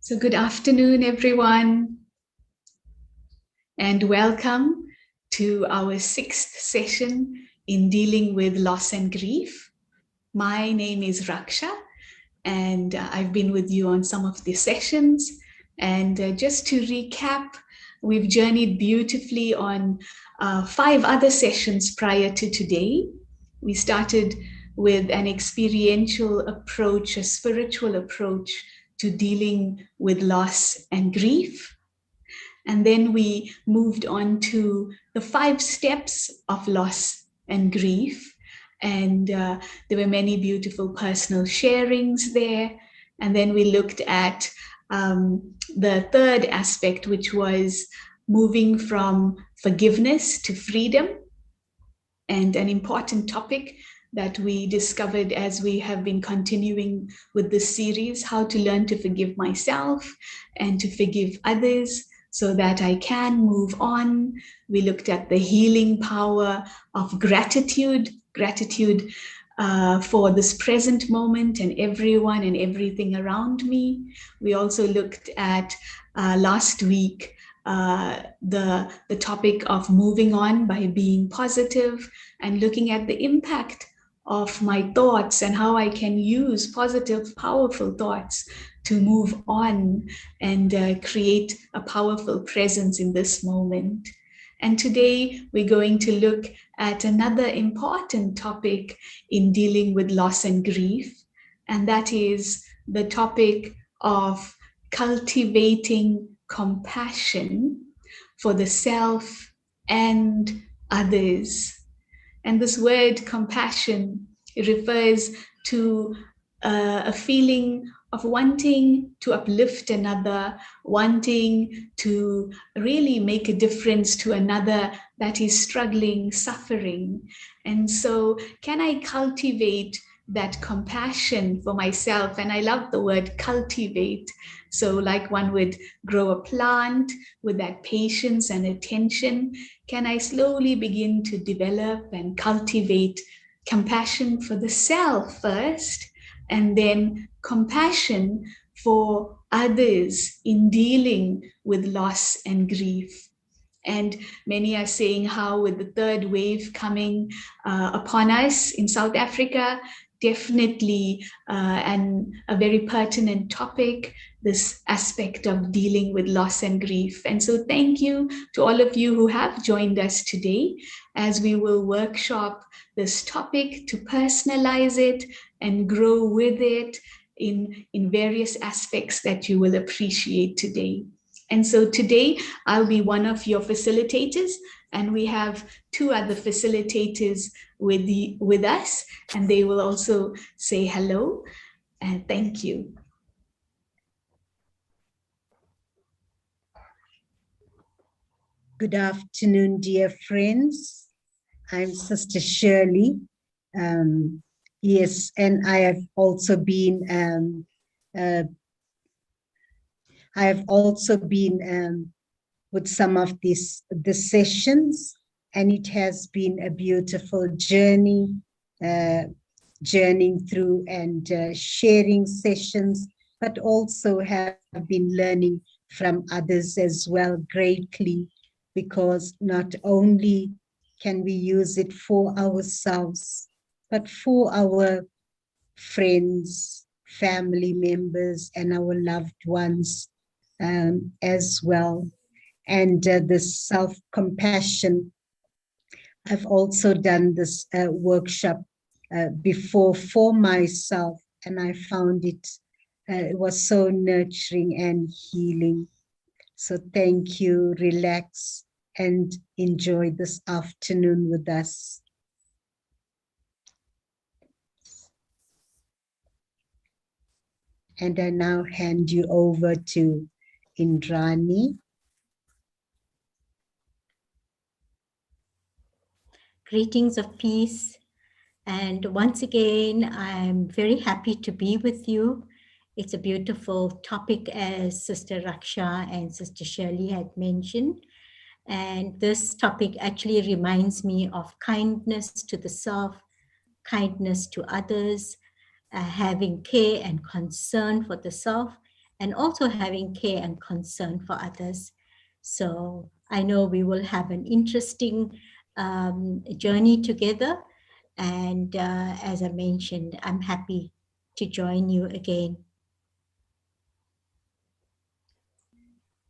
So good afternoon, everyone, and welcome to our sixth session in dealing with loss and grief. My name is Raksha, and I've been with you on some of the sessions. And just to recap, we've journeyed beautifully on 5 other sessions prior to today. We started with an experiential approach, a spiritual approach to dealing with loss and grief. And then we moved on to the 5 steps of loss and grief. And there were many beautiful personal sharings there. And then we looked at the third aspect, which was moving from forgiveness to freedom. And an important topic that we discovered as we have been continuing with this series, how to learn to forgive myself and to forgive others so that I can move on. We looked at the healing power of gratitude for this present moment and everyone and everything around me. We also looked at last week the topic of moving on by being positive and looking at the impact of my thoughts and how I can use positive, powerful thoughts to move on and create a powerful presence in this moment. And today we're going to look at another important topic in dealing with loss and grief, and that is the topic of cultivating compassion for the self and others. And this word compassion, it refers to a feeling of wanting to uplift another, wanting to really make a difference to another that is struggling, suffering. And so, can I cultivate that compassion for myself? And I love the word cultivate. So, like one would grow a plant with that patience and attention, can I slowly begin to develop and cultivate compassion for the self first, and then compassion for others in dealing with loss and grief? And many are saying how, with the third wave coming upon us in South Africa, definitely and a very pertinent topic, this aspect of dealing with loss and grief. And so thank you to all of you who have joined us today as we will workshop this topic to personalize it and grow with it in various aspects that you will appreciate today. And so today I'll be one of your facilitators, and we have 2 other facilitators with us, and they will also say hello and thank you. Good afternoon, dear friends. I'm Sister Shirley. Yes, and I have also been with some of the sessions, and it has been a beautiful journey, journeying through and sharing sessions, but also have been learning from others as well greatly, because not only can we use it for ourselves, but for our friends, family members, and our loved ones as well. And this self-compassion, I've also done this workshop before for myself, and I found it was so nurturing and healing. So thank you, relax, and enjoy this afternoon with us. And I now hand you over to Indrani. Greetings of peace. And once again, I'm very happy to be with you. It's a beautiful topic, as Sister Raksha and Sister Shirley had mentioned. And this topic actually reminds me of kindness to the self, kindness to others, having care and concern for the self, and also having care and concern for others. So I know we will have an interesting journey together. And as I mentioned, I'm happy to join you again.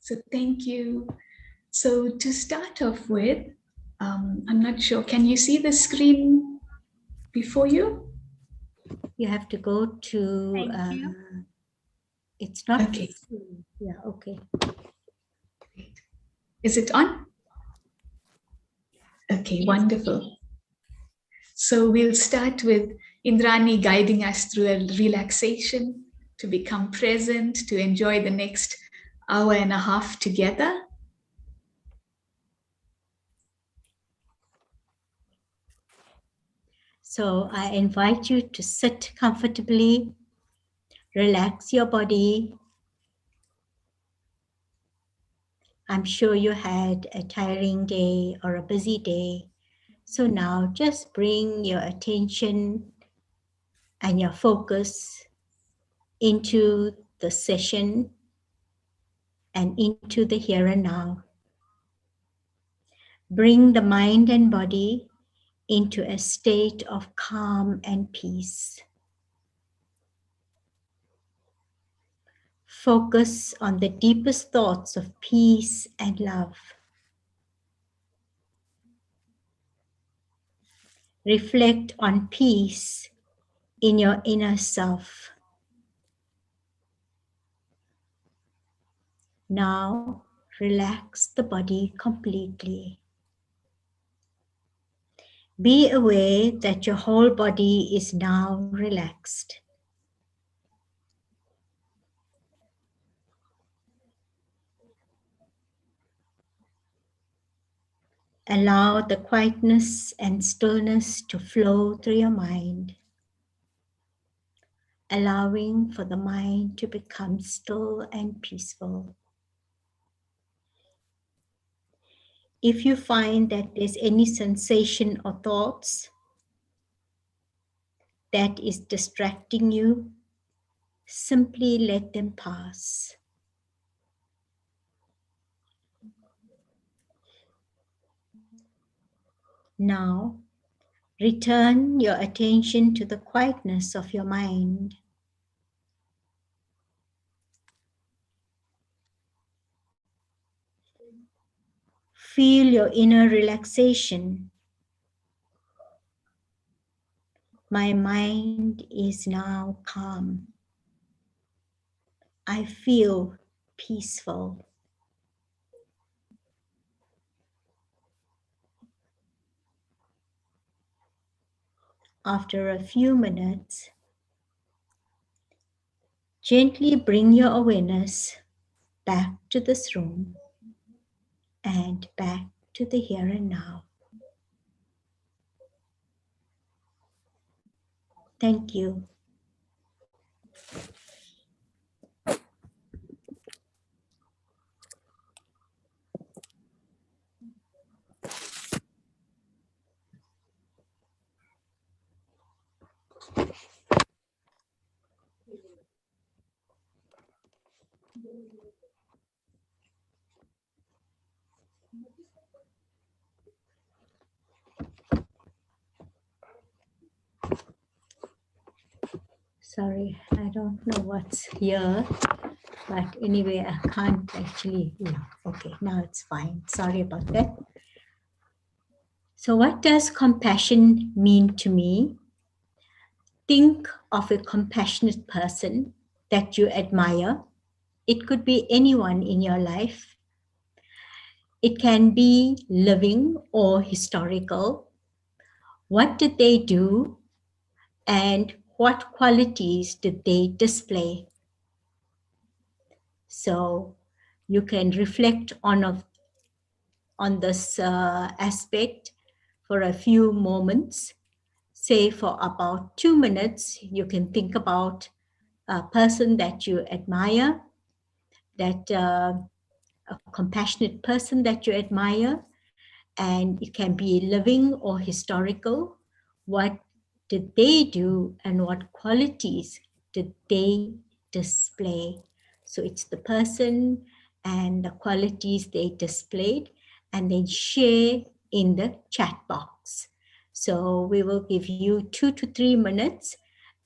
So thank you. So to start off with, I'm not sure, can you see the screen before you? You have to go to, Thank you. it's not Okay, full. Yeah, okay. great. Is it on? Okay, Yes. wonderful. So we'll start with Indrani guiding us through a relaxation to become present, to enjoy the next hour and a half together. So I invite you to sit comfortably, relax your body. I'm sure you had a tiring day or a busy day. So now just bring your attention and your focus into the session and into the here and now. Bring the mind and body into a state of calm and peace. Focus on the deepest thoughts of peace and love. Reflect on peace in your inner self. Now, relax the body completely. Be aware that your whole body is now relaxed. Allow the quietness and stillness to flow through your mind, allowing for the mind to become still and peaceful. If you find that there's any sensation or thoughts that is distracting you, simply let them pass. Now, return your attention to the quietness of your mind. Feel your inner relaxation. My mind is now calm. I feel peaceful. After a few minutes, gently bring your awareness back to this room and back to the here and now. Thank you. Sorry, I don't know what's here, but anyway, I can't actually, yeah, okay, now it's fine. Sorry about that. So what does compassion mean to me? Think of a compassionate person that you admire. It could be anyone in your life. It can be living or historical. What did they do and what qualities did they display? So you can reflect on this aspect for a few moments. Say for about 2 minutes, you can think about a person that you admire, that a compassionate person that you admire, and it can be living or historical. What did they do and what qualities did they display? So it's the person and the qualities they displayed, and then share in the chat box. So we will give you 2 to 3 minutes.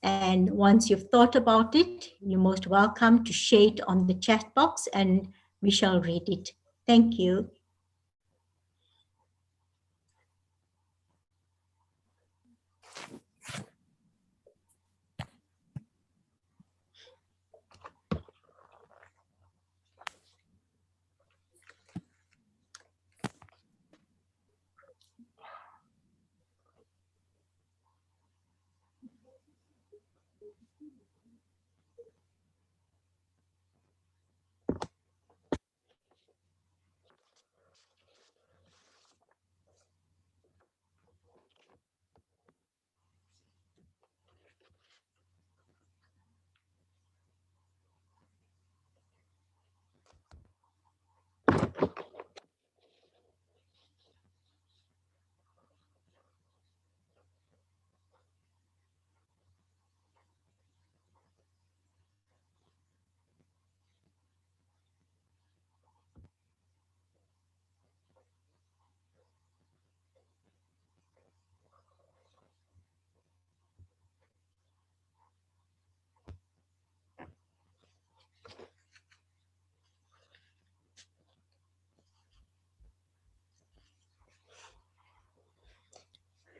And once you've thought about it, you're most welcome to share it on the chat box and we shall read it. Thank you.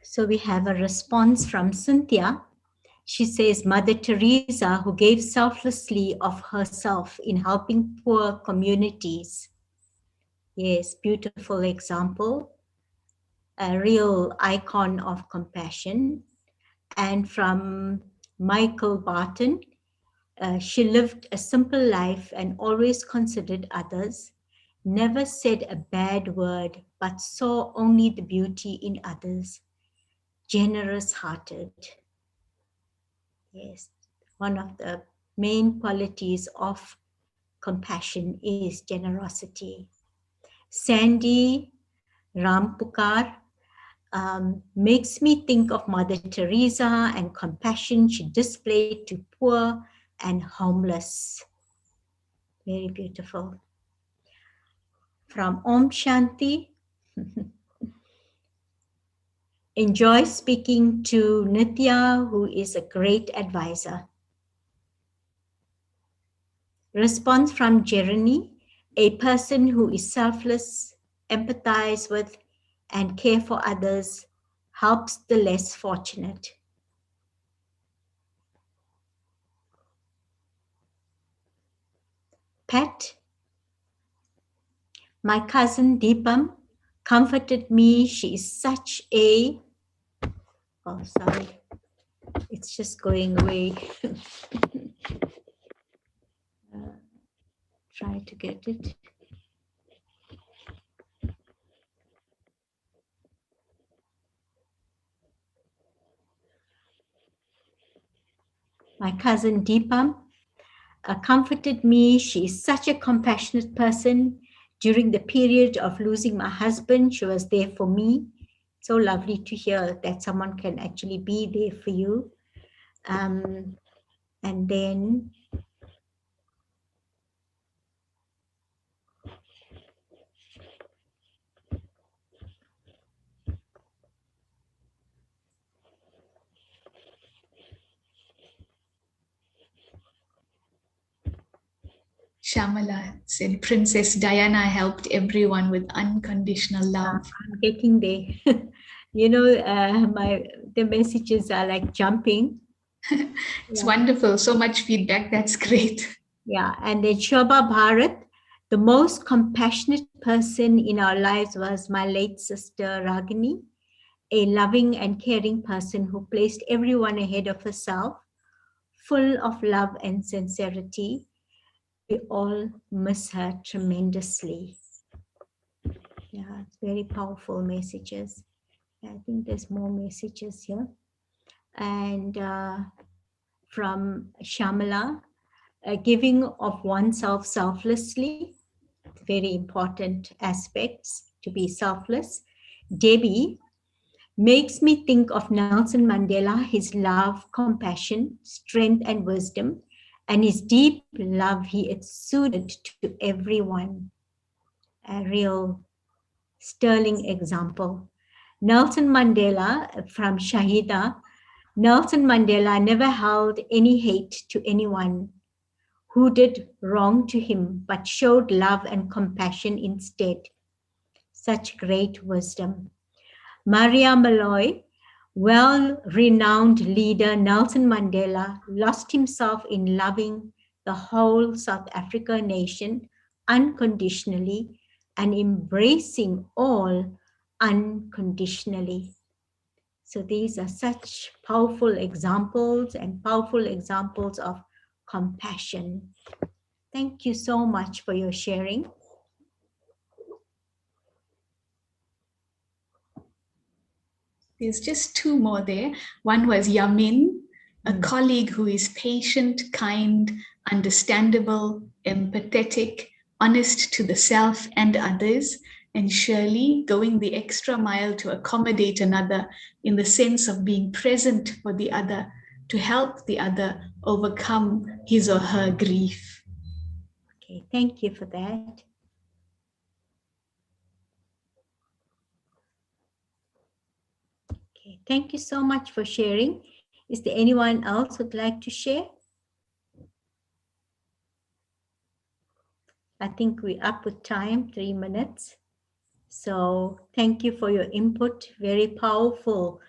So we have a response from Cynthia. She says, Mother Teresa, who gave selflessly of herself in helping poor communities. Yes, beautiful example, a real icon of compassion. And from Michael Barton, she lived a simple life and always considered others, never said a bad word, but saw only the beauty in others, generous hearted. Yes, one of the main qualities of compassion is generosity. Sandy Rampukar makes me think of Mother Teresa and compassion she displayed to poor and homeless. Very beautiful. From Om Shanti, enjoy speaking to Nitya, who is a great advisor. Response from Jeremy, a person who is selfless, empathize with, and care for others, helps the less fortunate. Pat, my cousin Deepam, comforted me. She is such a, oh, sorry, it's just going away. Try to get it. My cousin Deepam comforted me. She is such a compassionate person. During the period of losing my husband, she was there for me. So lovely to hear that someone can actually be there for you. And then Shamala said, Princess Diana helped everyone with unconditional love. I'm getting there. You know, the messages are like jumping. It's Yeah. wonderful. So much feedback. That's great. Yeah, and then Shobha Bharat, the most compassionate person in our lives was my late sister Ragini, a loving and caring person who placed everyone ahead of herself, full of love and sincerity. We all miss her tremendously. Yeah, it's very powerful messages. I think there's more messages here. And from Shamala, giving of oneself selflessly, very important aspects to be selfless. Debbie makes me think of Nelson Mandela, his love, compassion, strength, and wisdom, and his deep love he exuded to everyone. A real sterling example. Nelson Mandela from Shahida. Nelson Mandela never held any hate to anyone who did wrong to him, but showed love and compassion instead. Such great wisdom. Maria Malloy, well renowned leader Nelson Mandela, lost himself in loving the whole South Africa nation unconditionally and embracing all unconditionally. So these are such powerful examples and powerful examples of compassion. Thank you so much for your sharing. There's just two more there. One was Yamin, a colleague who is patient, kind, understandable, empathetic, honest to the self and others, and Shirley, going the extra mile to accommodate another in the sense of being present for the other, to help the other overcome his or her grief. Okay, thank you for that. Okay, thank you so much for sharing. Is there anyone else who'd like to share? I think we're up with time, 3 minutes. So thank you for your input. Very powerful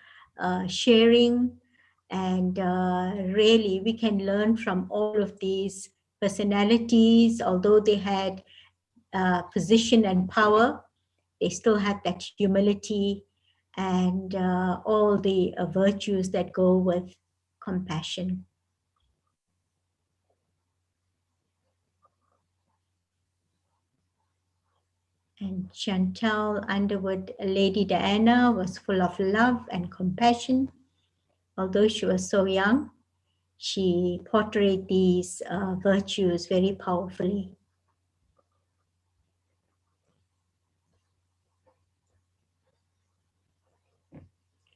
sharing. And really, we can learn from all of these personalities. Although they had position and power, they still had that humility and all the virtues that go with compassion. And Chantal Underwood, Lady Diana, was full of love and compassion. Although she was so young, she portrayed these virtues very powerfully.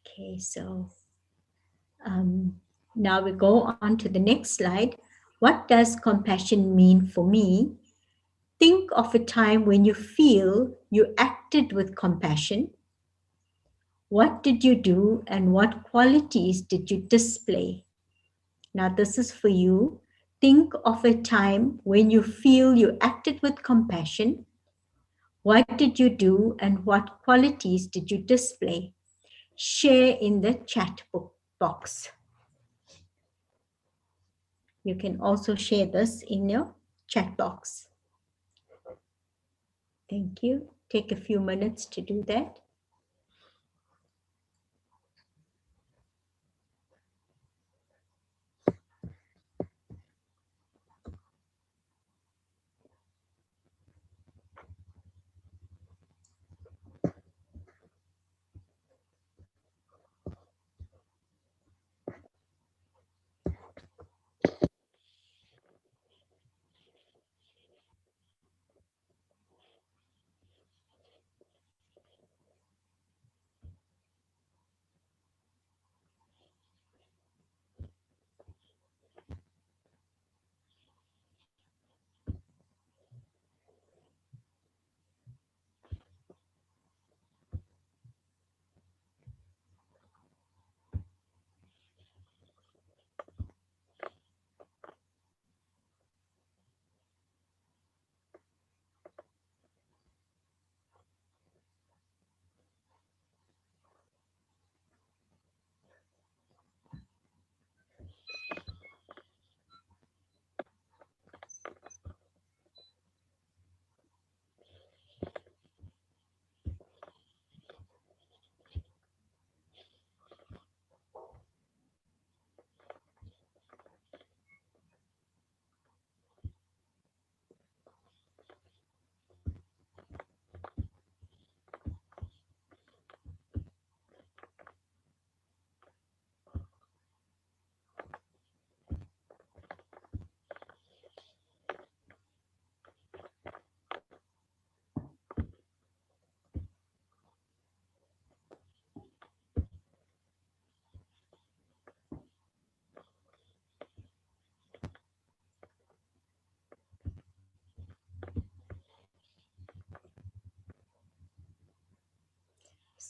Okay, so now we go on to the next slide. What does compassion mean for me? Think of a time when you feel you acted with compassion. What did you do and what qualities did you display? Now, this is for you. Think of a time when you feel you acted with compassion. What did you do and what qualities did you display? Share in the chat box. You can also share this in your chat box. Thank you. Take a few minutes to do that.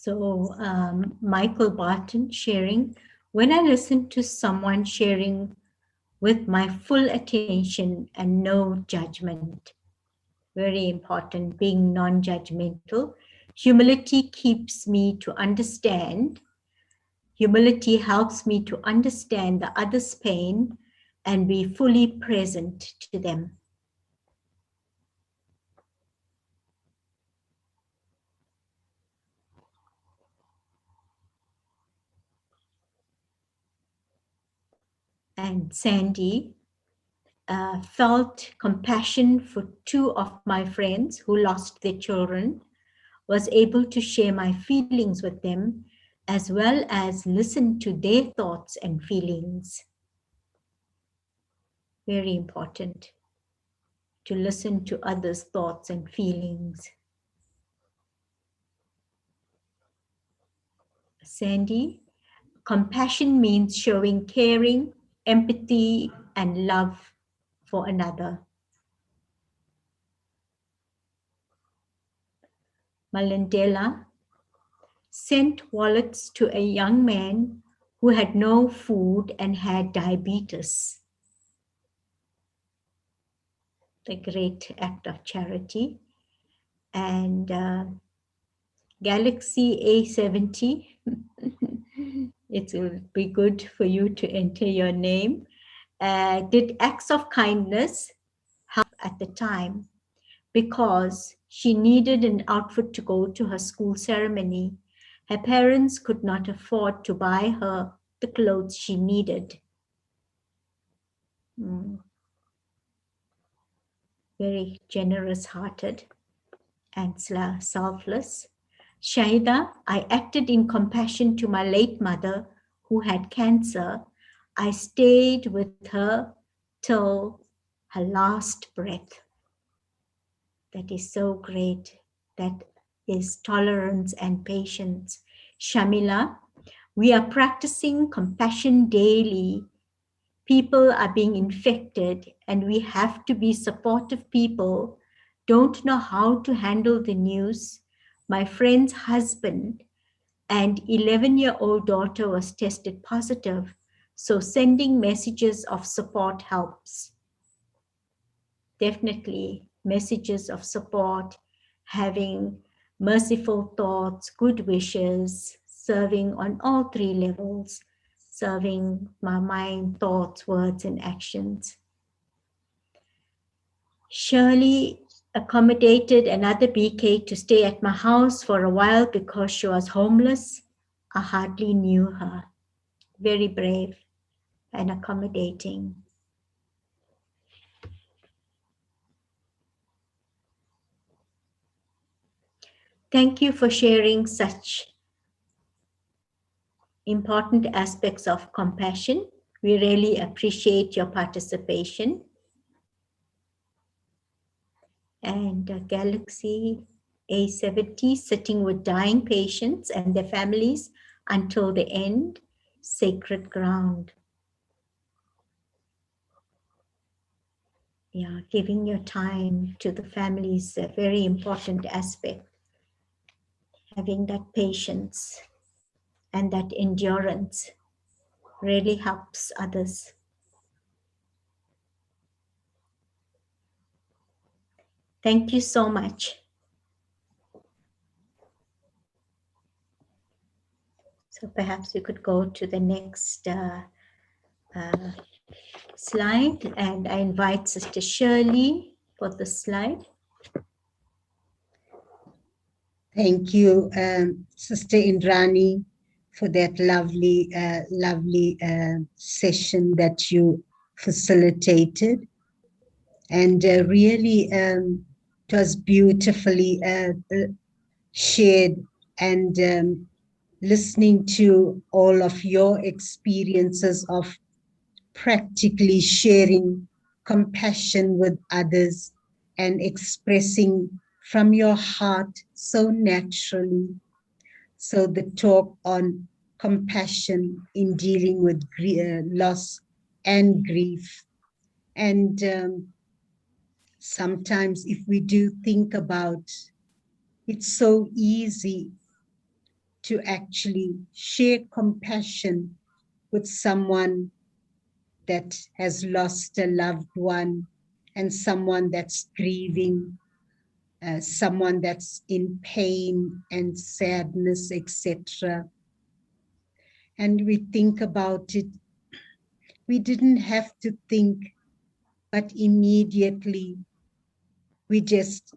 So, Michael Barton sharing, when I listen to someone sharing with my full attention and no judgment, very important, being non judgmental. Humility keeps me to understand. Humility helps me to understand the other's pain and be fully present to them. And Sandy felt compassion for two of my friends who lost their children, was able to share my feelings with them, as well as listen to their thoughts and feelings. Very important to listen to others' thoughts and feelings. Sandy, compassion means showing caring, empathy, and love for another. Malindela sent wallets to a young man who had no food and had diabetes. A great act of charity. And Galaxy A70, it will be good for you to enter your name, did acts of kindness help at the time because she needed an outfit to go to her school ceremony. Her parents could not afford to buy her the clothes she needed. Very generous hearted and selfless. Shaida, I acted in compassion to my late mother who had cancer. I stayed with her till her last breath. That is so great. That is tolerance and patience. Shamila, we are practicing compassion daily. People are being infected and we have to be supportive people. Don't know how to handle the news. My friend's husband and 11-year-old daughter was tested positive. So sending messages of support helps. Definitely messages of support, having merciful thoughts, good wishes, serving on all three levels, serving my mind, thoughts, words, and actions. Shirley accommodated another BK to stay at my house for a while because she was homeless. I hardly knew her. Very brave and accommodating. Thank you for sharing such important aspects of compassion. We really appreciate your participation. And Galaxy A70, sitting with dying patients and their families until the end, sacred ground. Yeah, giving your time to the family is a very important aspect. Having that patience and that endurance really helps others. Thank you so much. So perhaps we could go to the next slide, and I invite Sister Shirley for the slide. Thank you, Sister Indrani, for that lovely session that you facilitated. And really, it was beautifully shared, and listening to all of your experiences of practically sharing compassion with others and expressing from your heart so naturally. So the talk on compassion in dealing with loss and grief. And sometimes if we do think about, it's so easy to actually share compassion with someone that has lost a loved one and someone that's grieving, someone that's in pain and sadness, etc. And we think about it. We didn't have to think, but immediately we just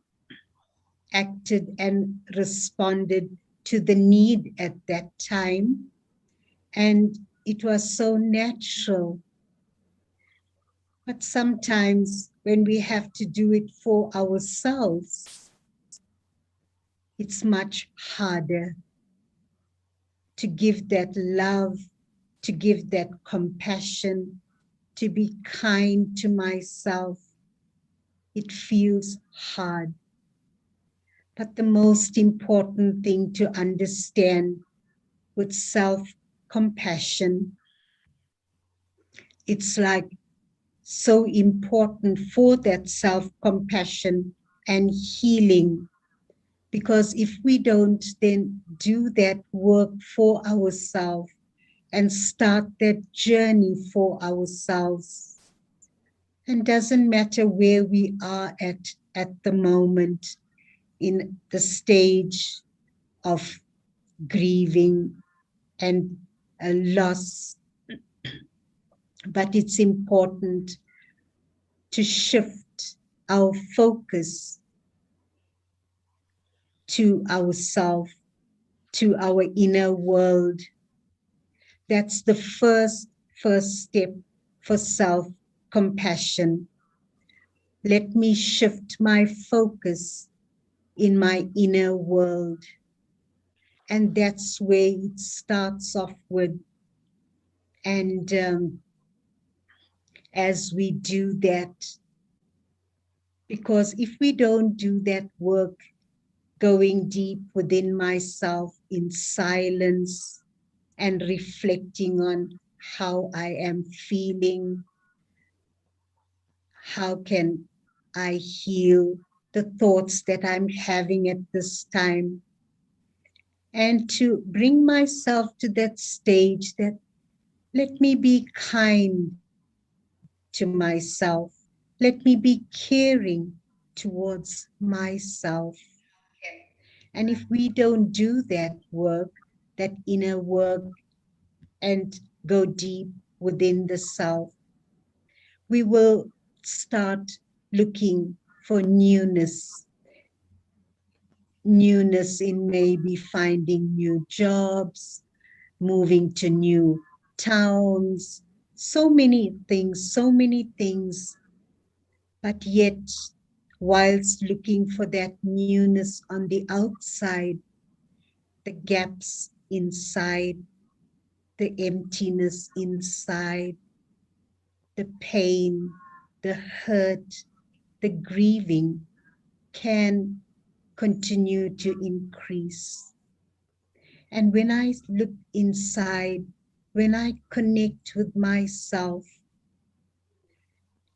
acted and responded to the need at that time. And it was so natural. But sometimes when we have to do it for ourselves, it's much harder to give that love, to give that compassion, to be kind to myself. It feels hard. But the most important thing to understand with self-compassion, it's like so important for that self-compassion and healing. Because if we don't then do that work for ourselves and start that journey for ourselves, and doesn't matter where we are at the moment in the stage of grieving and a loss, but it's important to shift our focus to ourself, to our inner world. That's the first step for self-compassion. Let me shift my focus in my inner world. And that's where it starts off with. And as we do that, because if we don't do that work, going deep within myself in silence and reflecting on how I am feeling, how can I heal the thoughts that I'm having at this time, and to bring myself to that stage that let me be kind to myself. Let me be caring towards myself. And if we don't do that work, that inner work, and go deep within the self, we will start looking for newness in maybe finding new jobs, moving to new towns, so many things. But yet, whilst looking for that newness on the outside, the gaps inside, the emptiness inside, the pain, the hurt, the grieving can continue to increase. And when I look inside, when I connect with myself,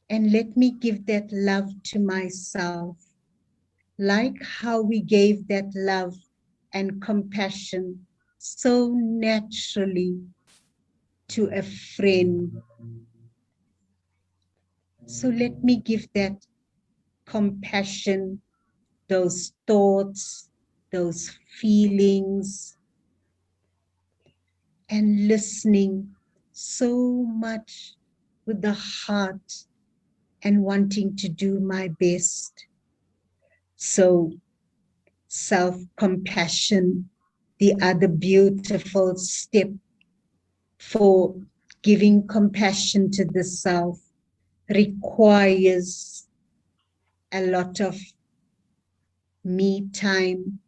and let me give that love to myself, like how we gave that love and compassion so naturally to a friend. So let me give that compassion, those thoughts, those feelings, and listening so much with the heart and wanting to do my best. So self-compassion, the other beautiful step for giving compassion to the self, requires a lot of me time,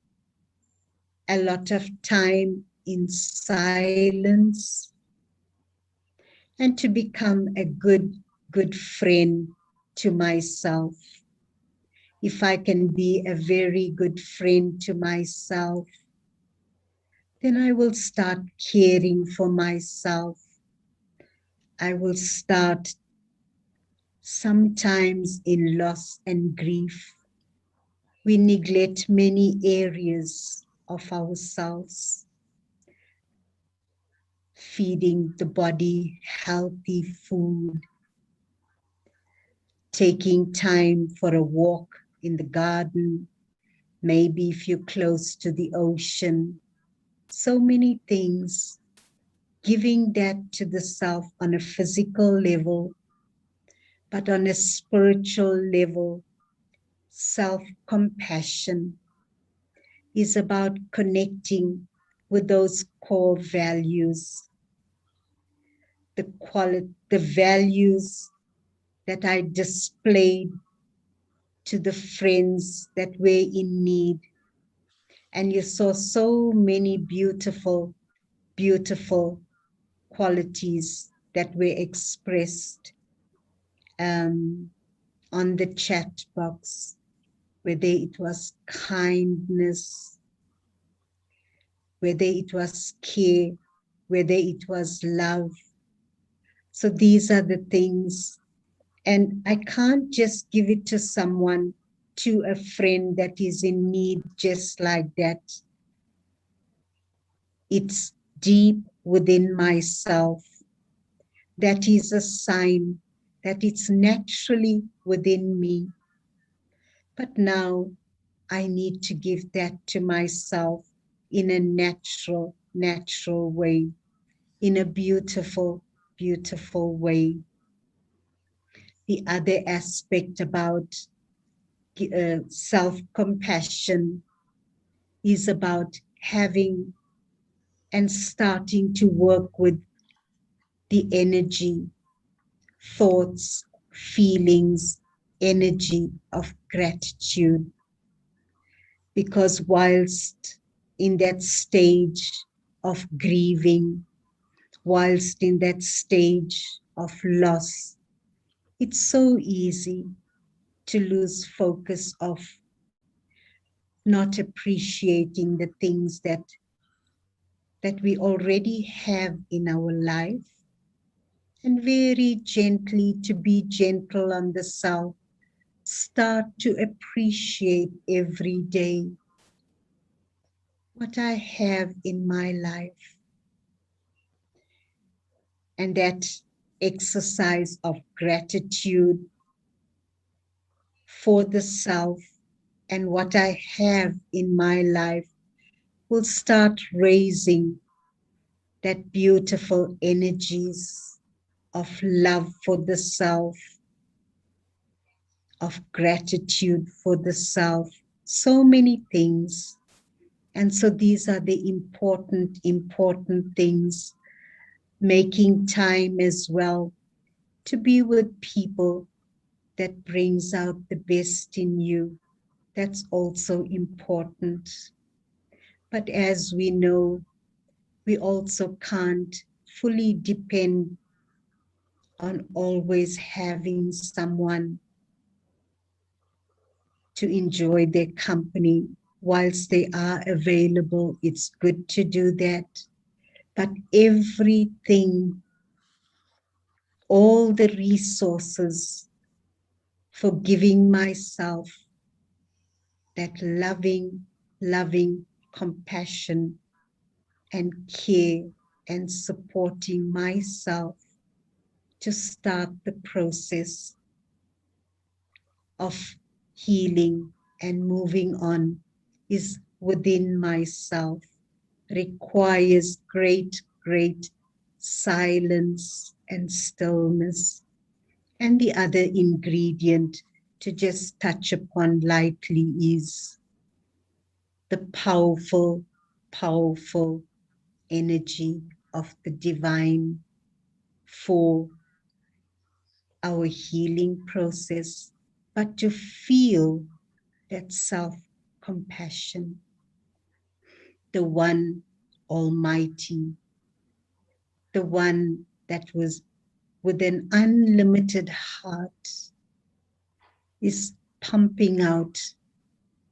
a lot of time in silence, and to become a good friend to myself. If I can be a very good friend to myself, then I will start caring for myself. I will start sometimes in loss and grief. We neglect many areas of ourselves. feeding the body healthy food, taking time for a walk in the garden, maybe if you're close to the ocean. So many things, giving that to the self on a physical level, but on a spiritual level, self-compassion is about connecting with those core values, the values that I displayed to the friends that were in need. And you saw so many beautiful, beautiful qualities that were expressed um, on the chat box, whether it was kindness, whether it was care, whether it was love. So these are the things. And I can't just give it to someone, to a friend that is in need just like that. It's deep within myself. That is a sign that it's naturally within me. But now I need to give that to myself in a natural way, in a beautiful, beautiful way. The other aspect about self-compassion is about having and starting to work with the energy, thoughts, feelings, energy of gratitude. Because whilst in that stage of grieving, whilst in that stage of loss, it's so easy to lose focus of not appreciating the things that we already have in our life, and very gently to be gentle on the self. Start to appreciate every day what I have in my life. And that exercise of gratitude for the self and what I have in my life will start raising that beautiful energies of love for the self, of gratitude for the self, so many things. And so these are the important things, making time as well to be with people that brings out the best in you. That's also important. But as we know, we also can't fully depend on always having someone to enjoy their company. Whilst they are available, it's good to do that. But everything, all the resources for giving myself that loving compassion and care and supporting myself to start the process of healing and moving on is within myself, requires great silence and stillness. And the other ingredient to just touch upon lightly is the powerful energy of the divine for our healing process, but to feel that self-compassion, the one Almighty, the one that was with an unlimited heart is pumping out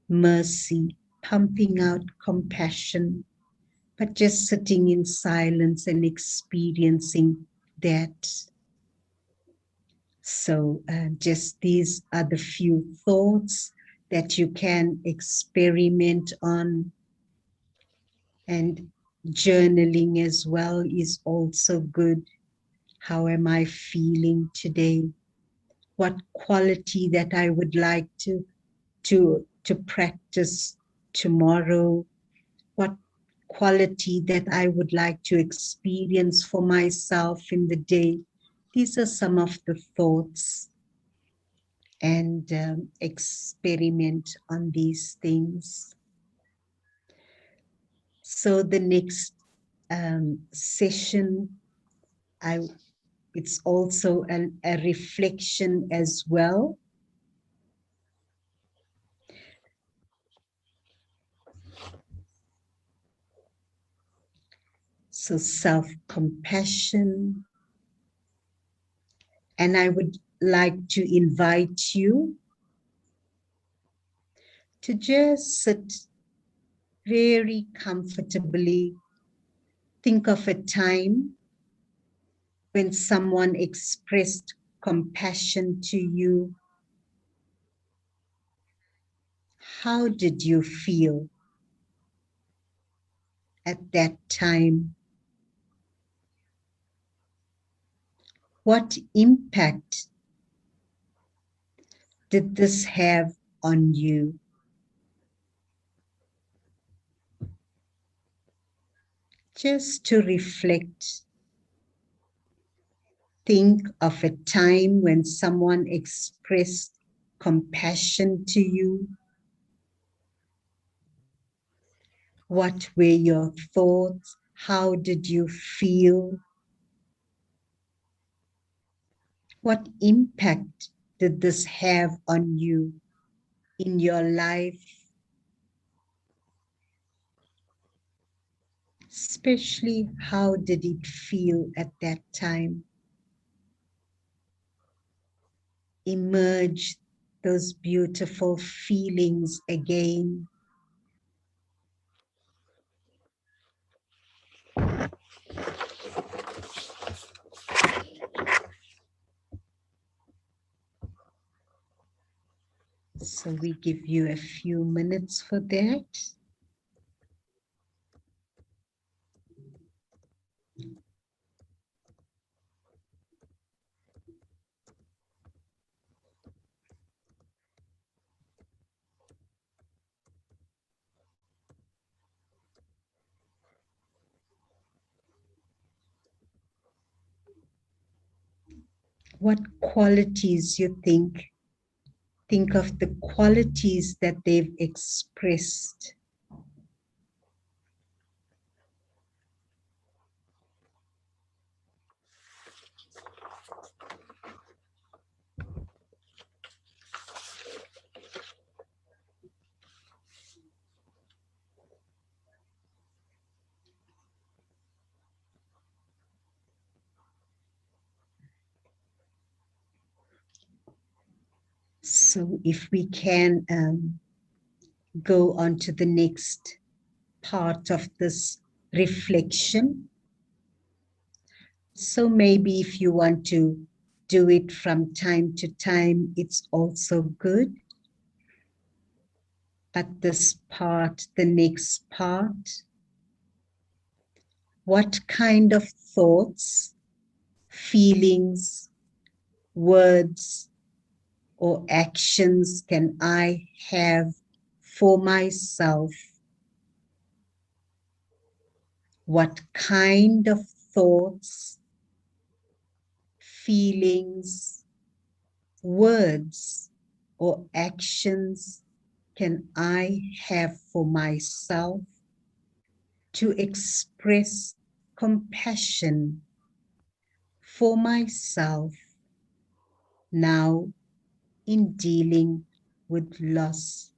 mercy, pumping out compassion, but just sitting in silence and experiencing that. So just these are the few thoughts that you can experiment on. And Journaling as well is also good. How am I feeling today? What quality that I would like to practice tomorrow? What quality that I would like to experience for myself in the day? These are some of the thoughts, and experiment on these things. So the next session, it's also a reflection as well. So self-compassion. And I would like to invite you to just sit very comfortably. Think of a time when someone expressed compassion to you. How did you feel at that time? What impact did this have on you? Just to reflect, think of a time when someone expressed compassion to you. What were your thoughts? How did you feel? What impact did this have on you in your life? Especially, how did it feel at that time? Emerge those beautiful feelings again. So we give you a few minutes for that. What qualities you think of the qualities that they've expressed. So if we can go on to the next part of this reflection. So maybe if you want to do it from time to time, it's also good. But this part, the next part, what kind of thoughts, feelings, words, or actions can I have for myself? What kind of thoughts, feelings, words, or actions can I have for myself to express compassion for myself now in dealing with loss?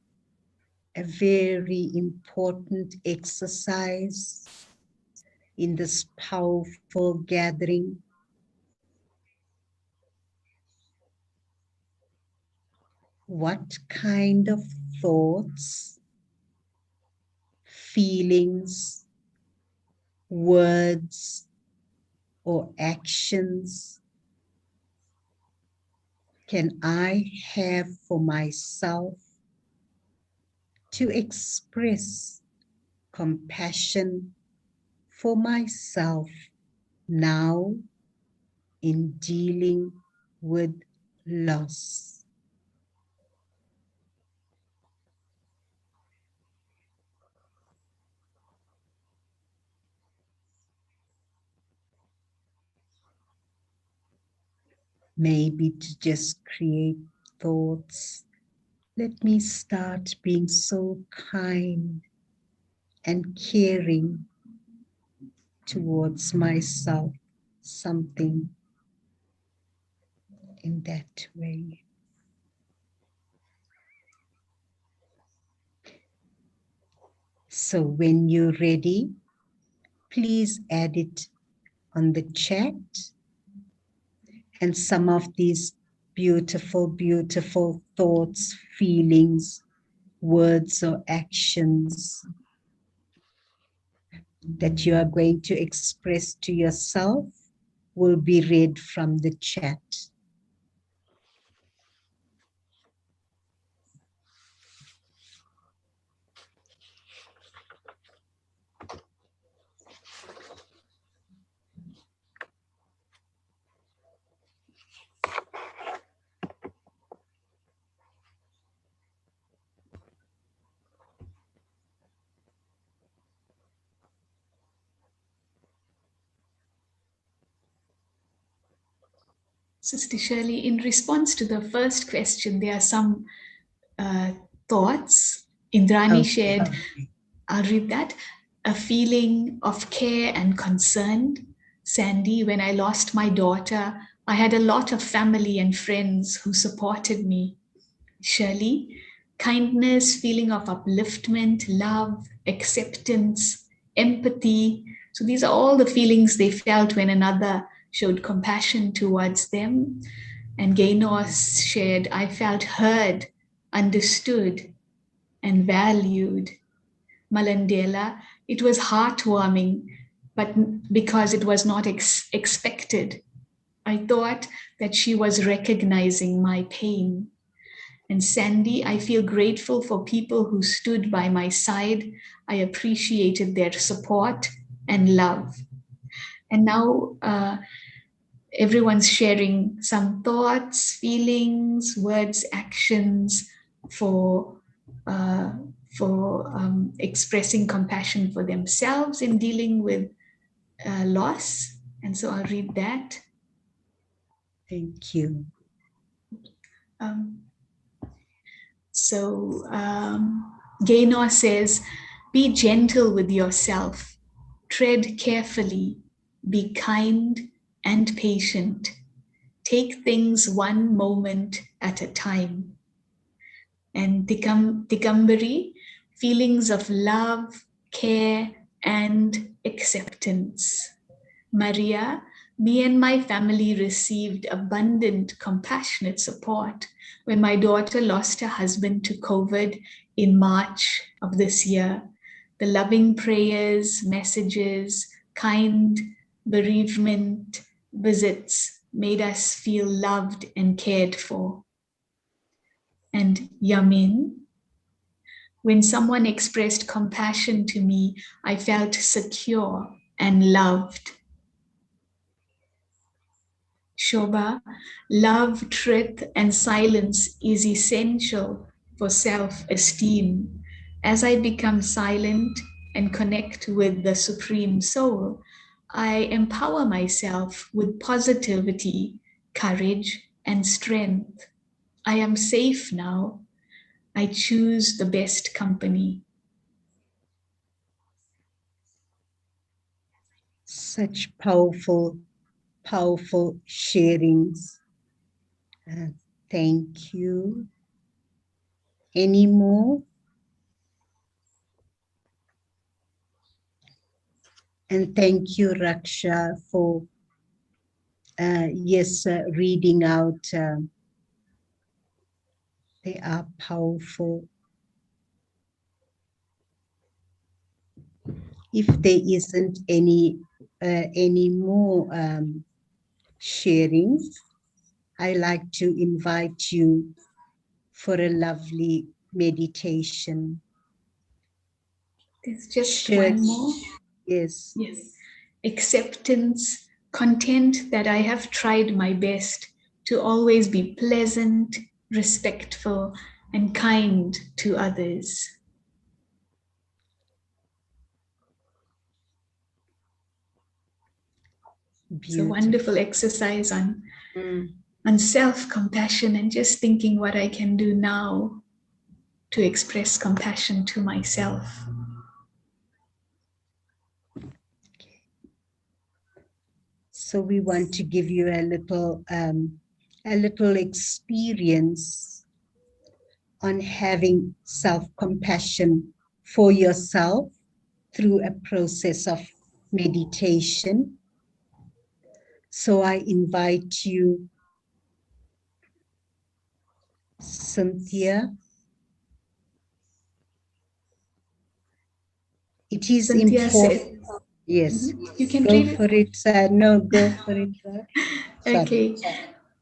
A very important exercise in this powerful gathering. What kind of thoughts, feelings, words, or actions can I have for myself to express compassion for myself now in dealing with loss. Maybe to just create thoughts. Let me start being so kind and caring towards myself, something in that way. So when you're ready, please add it on the chat. And some of these beautiful, beautiful thoughts, feelings, words, or actions that you are going to express to yourself will be read from the chat. Sister Shirley, in response to the first question, there are some uh, thoughts. Indrani shared, I'll read that. A feeling of care and concern. Sandy, when I lost my daughter, I had a lot of family and friends who supported me. Shirley, kindness, feeling of upliftment, love, acceptance, empathy. So these are all the feelings they felt when another showed compassion towards them. And Gaynor shared, I felt heard, understood, and valued. Malandela, it was heartwarming, but because it was not expected. I thought that she was recognizing my pain. And Sandy, I feel grateful for people who stood by my side. I appreciated their support and love. And now everyone's sharing some thoughts, feelings, words, actions for uh, expressing compassion for themselves in dealing with loss. And so I'll read that. Thank you. Um, Gaynor says, be gentle with yourself, tread carefully, be kind and patient. Take things one moment at a time. And Tikambari, feelings of love, care, and acceptance. Maria, me and my family received abundant, compassionate support when my daughter lost her husband to COVID in March of this year. The loving prayers, messages, kind bereavement visits made us feel loved and cared for. And Yamin, when someone expressed compassion to me, I felt secure and loved. Shobha, love, truth, and silence is essential for self-esteem. As I become silent and connect with the Supreme Soul, I empower myself with positivity, courage, and strength. I am safe now. I choose the best company. Such powerful, powerful sharings. Thank you. Any more? And thank you, Raksha, for reading out. They are powerful. If there isn't any more sharings, I like to invite you for a lovely meditation. There's just one more. Yes. Yes. Acceptance, content that I have tried my best to always be pleasant, respectful, and kind to others. It's a Beautiful. wonderful exercise Mm. on self-compassion and just thinking what I can do now to express compassion to myself. So we want to give you a little experience on having self-compassion for yourself through a process of meditation. So I invite you, Cynthia. It is Cynthia said, important. Yes, you can go read it. for it. No, go for it. Sorry. Okay.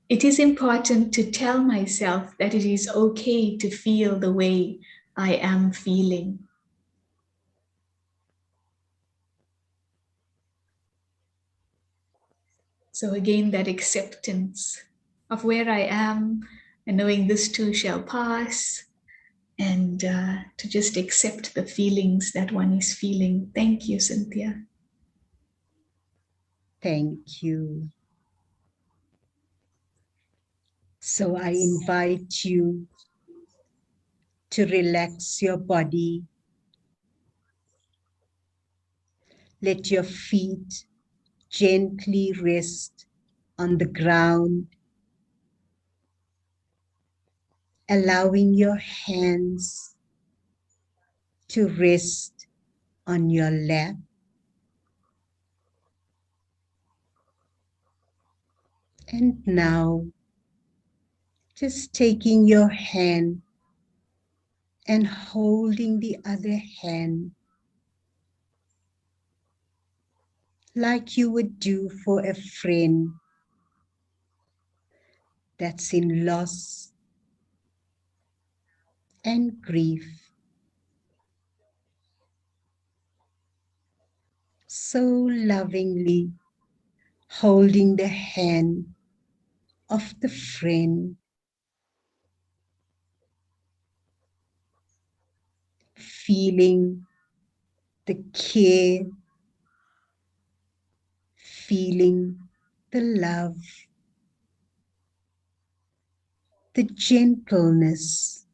It is important to tell myself that it is okay to feel the way I am feeling. So, again, that acceptance of where I am and knowing this too shall pass, and to just accept the feelings that one is feeling. Thank you, Cynthia. Thank you. So I invite you to relax your body. Let your feet gently rest on the ground, allowing your hands to rest on your lap. And now, just taking your hand and holding the other hand like you would do for a friend that's in loss and grief. So lovingly holding the hand of the friend, feeling the care, feeling the love, the gentleness,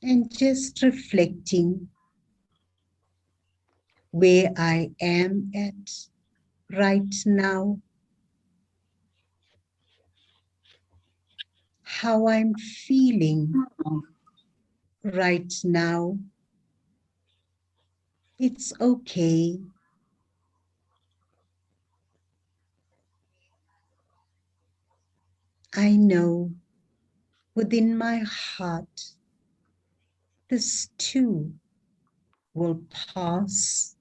and just reflecting where I am at right now, how I'm feeling right now. It's okay. I know within my heart, this too will pass.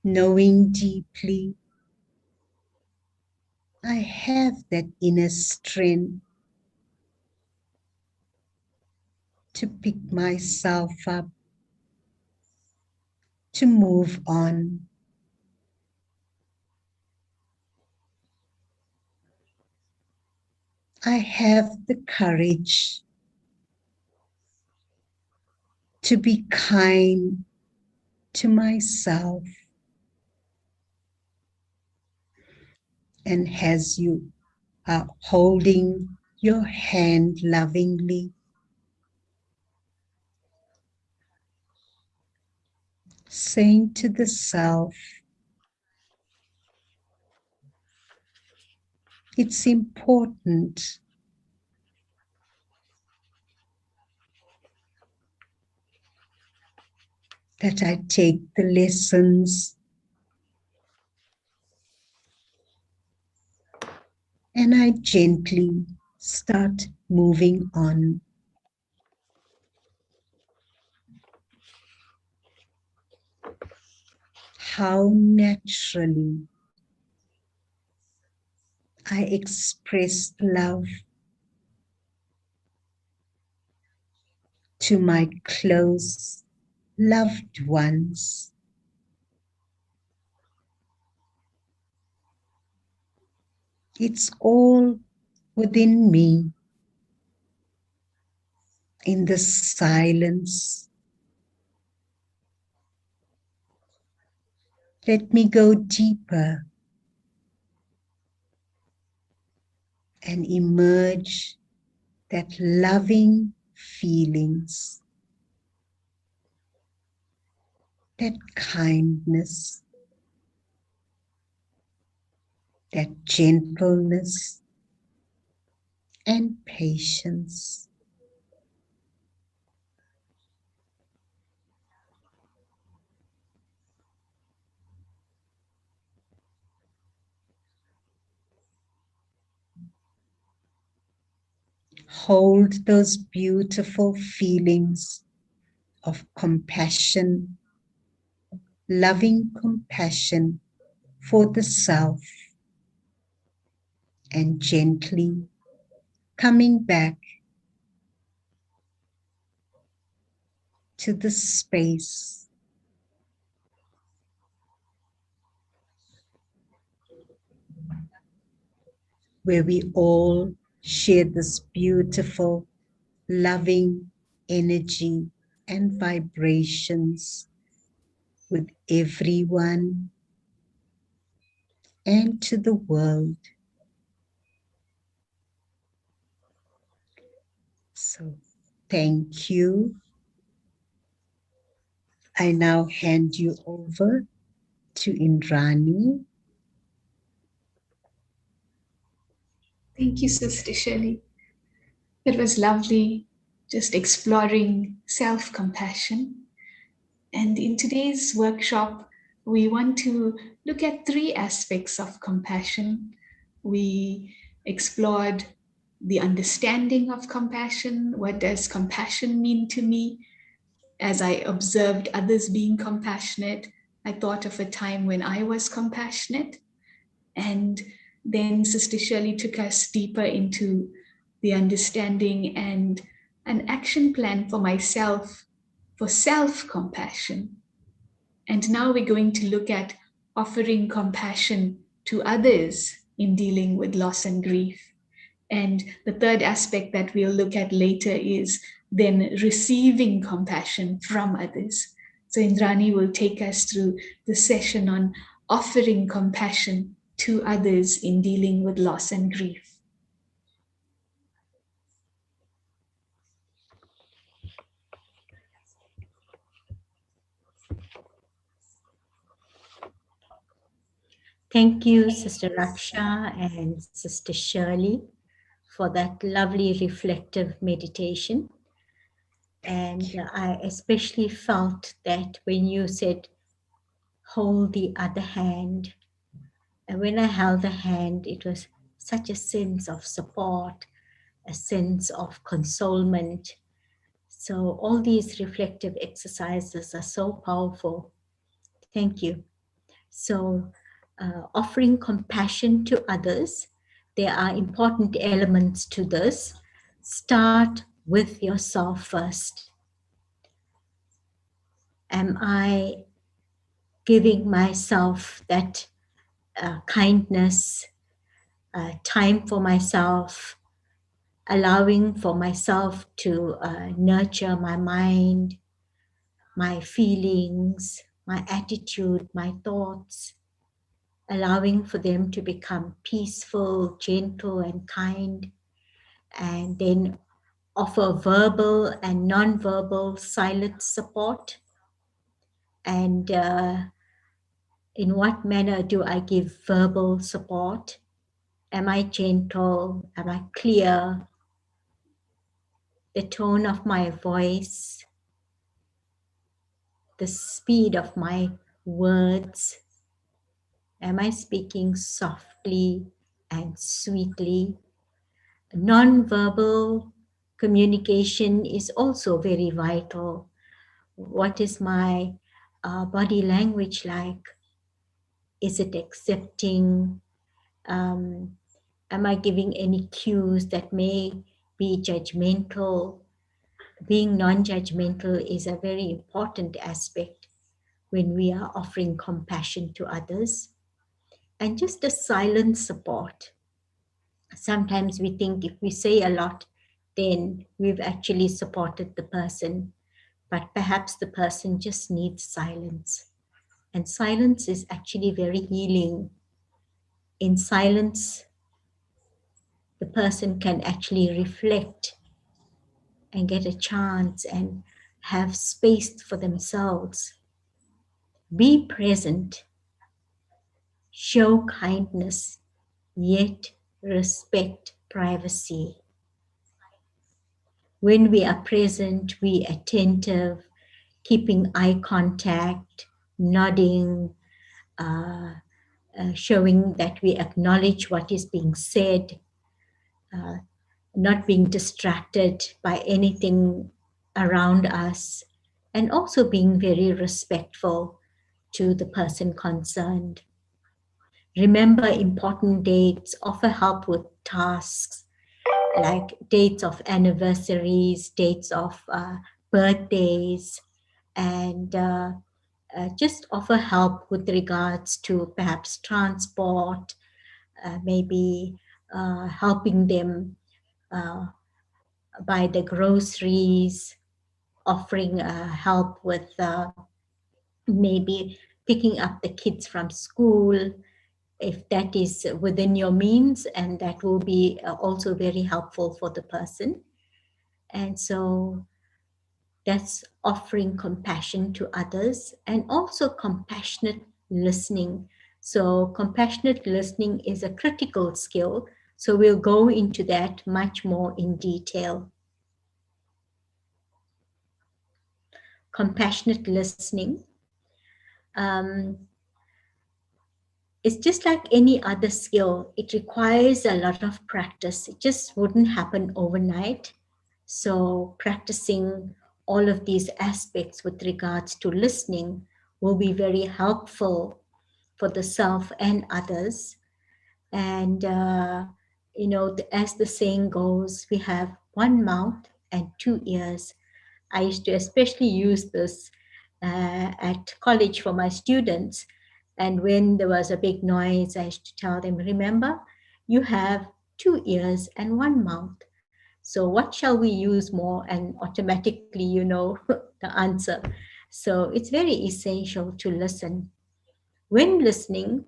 Knowing deeply, I have that inner strength to pick myself up, to move on. I have the courage to be kind to myself. And as you are holding your hand lovingly, saying to the self, it's important that I take the lessons and I gently start moving on. How naturally I express love to my close loved ones. It's all within me in the silence. Let me go deeper and emerge that loving feelings, that kindness, that gentleness and patience. Hold those beautiful feelings of compassion, loving compassion for the self, and gently coming back to the space where we all share this beautiful, loving energy and vibrations with everyone and to the world. So, thank you. I now hand you over to Indrani. Thank you, Sister Shelley. It was lovely just exploring self compassion. And in today's workshop, we want to look at three aspects of compassion. We explored the understanding of compassion. What does compassion mean to me? As I observed others being compassionate, I thought of a time when I was compassionate. And then Sister Shirley took us deeper into the understanding and an action plan for myself for self compassion. And now we're going to look at offering compassion to others in dealing with loss and grief. And the third aspect that we'll look at later is then receiving compassion from others. So Indrani will take us through the session on offering compassion to others in dealing with loss and grief. Thank you, Sister Raksha and Sister Shirley, for that lovely reflective meditation. And I especially felt that when you said, hold the other hand, and when I held the hand, it was such a sense of support, a sense of consolement. So all these reflective exercises are so powerful. Thank you. So offering compassion to others, there are important elements to this. Start with yourself first. Am I giving myself that kindness, time for myself, allowing for myself to nurture my mind, my feelings, my attitude, my thoughts, allowing for them to become peaceful, gentle, and kind, and then offer verbal and non-verbal silent support. And in what manner do I give verbal support? Am I gentle? Am I clear? The tone of my voice, the speed of my words. Am I speaking softly and sweetly? Non-verbal communication is also very vital. What is my body language like? Is it accepting? Am I giving any cues that may be judgmental? being non-judgmental is a very important aspect when we are offering compassion to others. And just a silent support. Sometimes we think if we say a lot, then we've actually supported the person, but perhaps the person just needs silence. And silence is actually very healing. In silence, the person can actually reflect and get a chance and have space for themselves. Be present, show kindness, yet respect privacy. When we are present, we attentive, keeping eye contact, nodding, uh, showing that we acknowledge what is being said, uh, not being distracted by anything around us, and also being very respectful to the person concerned. Remember important dates, offer help with tasks like dates of anniversaries, dates of birthdays, and just offer help with regards to perhaps transport, maybe helping them uh, buy the groceries, offering help with maybe picking up the kids from school, if that is within your means, and that will be also very helpful for the person. And so that's offering compassion to others and also compassionate listening. So, compassionate listening is a critical skill. So, we'll go into that much more in detail. Compassionate listening. Um, it's just like any other skill, it requires a lot of practice. It just wouldn't happen overnight. So, practicing all of these aspects with regards to listening will be very helpful for the self and others. And, as the saying goes, we have one mouth and two ears. I used to especially use this at college for my students. And when there was a big noise, I used to tell them, remember, you have two ears and one mouth. So what shall we use more? And automatically, you know the answer. So it's very essential to listen. When listening,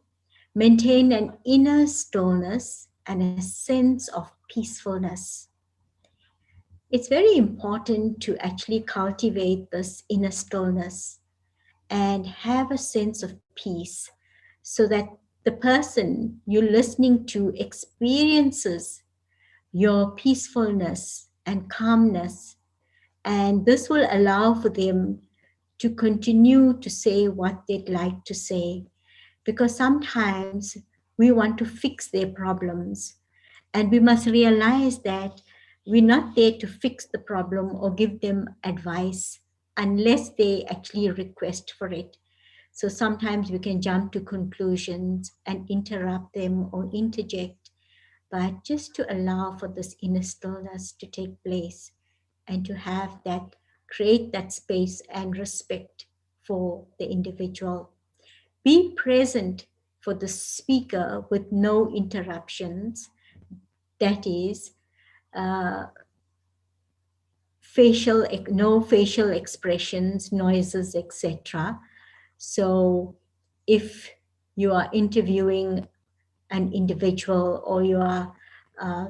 maintain an inner stillness and a sense of peacefulness. It's very important to actually cultivate this inner stillness and have a sense of peace so that the person you're listening to experiences your peacefulness and calmness. And this will allow for them to continue to say what they'd like to say. Because sometimes we want to fix their problems. And we must realize that we're not there to fix the problem or give them advice unless they actually request for it. So sometimes we can jump to conclusions and interrupt them or interject, but just to allow for this inner stillness to take place and to have that, create that space and respect for the individual. Be present for the speaker with no interruptions. That is, uh, no facial expressions, noises, etc. So, if you are interviewing an individual or you are uh,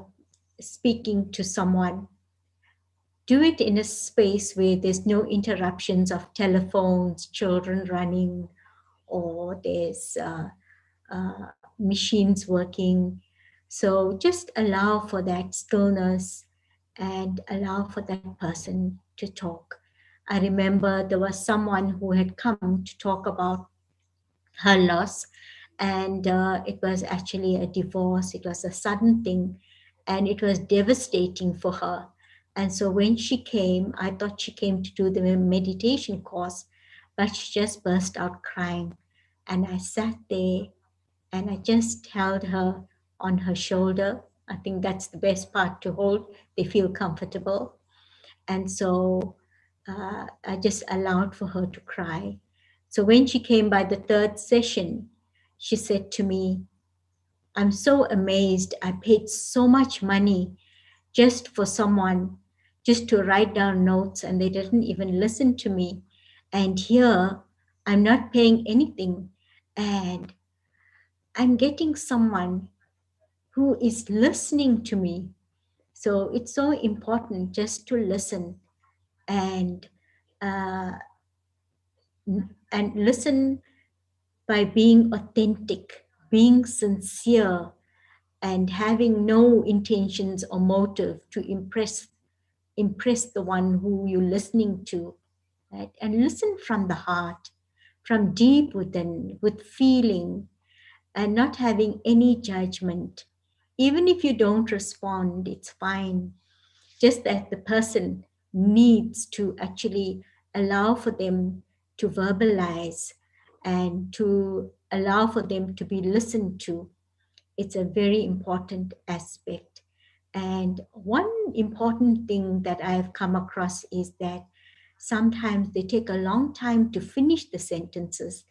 speaking to someone, do it in a space where there's no interruptions of telephones, children running, or there's machines working. So just allow for that stillness and allow for that person to talk. I remember there was someone who had come to talk about her loss, and it was actually a divorce. It was a sudden thing, and it was devastating for her. And so when she came, I thought she came to do the meditation course, but she just burst out crying. And I sat there and I just held her on her shoulder. I think that's the best part, to hold. They feel comfortable. And so I just allowed for her to cry. So when she came by the third session, she said to me, I'm so amazed. I paid so much money just for someone just to write down notes, and they didn't even listen to me. And here I'm not paying anything, and I'm getting someone who is listening to me. So it's so important just to listen and uh, and listen by being authentic, being sincere, and having no intentions or motive to impress the one who you're listening to, right? And listen from the heart, from deep within, with feeling, and not having any judgment. Even if you don't respond, it's fine. Just that the person needs to actually allow for them to verbalize and to allow for them to be listened to. It's a very important aspect. And one important thing that I have come across is that sometimes they take a long time to finish the sentences.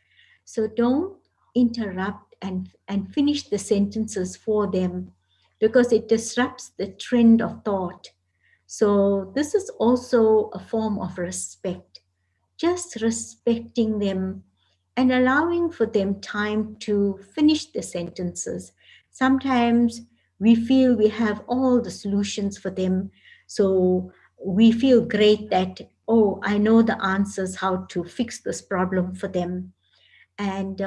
So don't interrupt and finish the sentences for them, because it disrupts the trend of thought. So this is also a form of respect, just respecting them and allowing for them time to finish the sentences. Sometimes we feel we have all the solutions for them. So we feel great that, oh, I know the answers how to fix this problem for them. And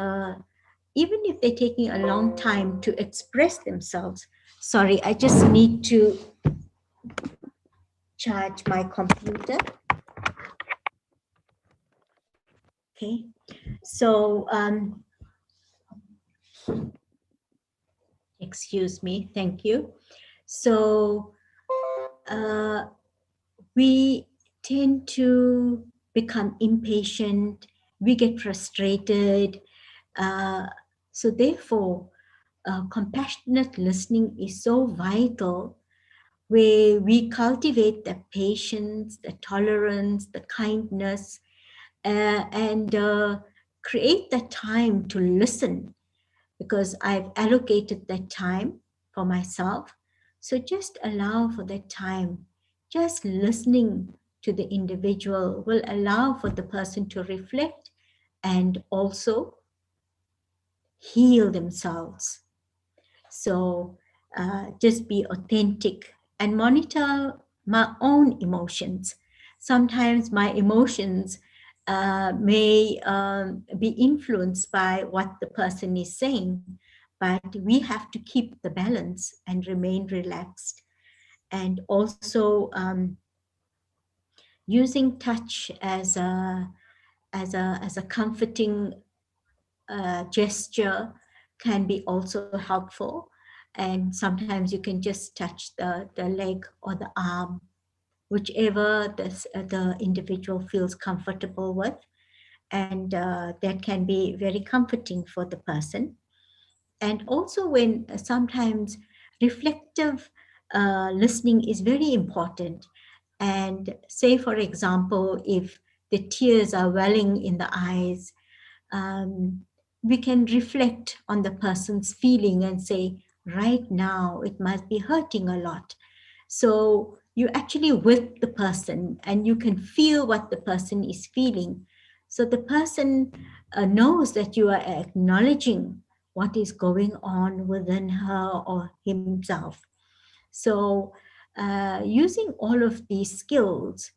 even if they're taking a long time to express themselves, sorry, I just need to charge my computer. Okay. So, excuse me, thank you. So, uh, we tend to become impatient, we get frustrated. Uh, so, therefore, compassionate listening is so vital, where we cultivate the patience, the tolerance, the kindness, and create the time to listen, because I've allocated that time for myself. So just allow for that time. Just listening to the individual will allow for the person to reflect and also heal themselves. So just be authentic and monitor my own emotions. Sometimes my emotions may be influenced by what the person is saying, but we have to keep the balance and remain relaxed. And also using touch as a comforting gesture can be also helpful. And sometimes you can just touch the leg or the arm, whichever the individual feels comfortable with. And that can be very comforting for the person. And also, when sometimes reflective listening is very important. And say, for example, if the tears are welling in the eyes, um, we can reflect on the person's feeling and say, right now, it must be hurting a lot. So you actually with the person and you can feel what the person is feeling. So the person knows that you are acknowledging what is going on within her or himself. So using all of these skills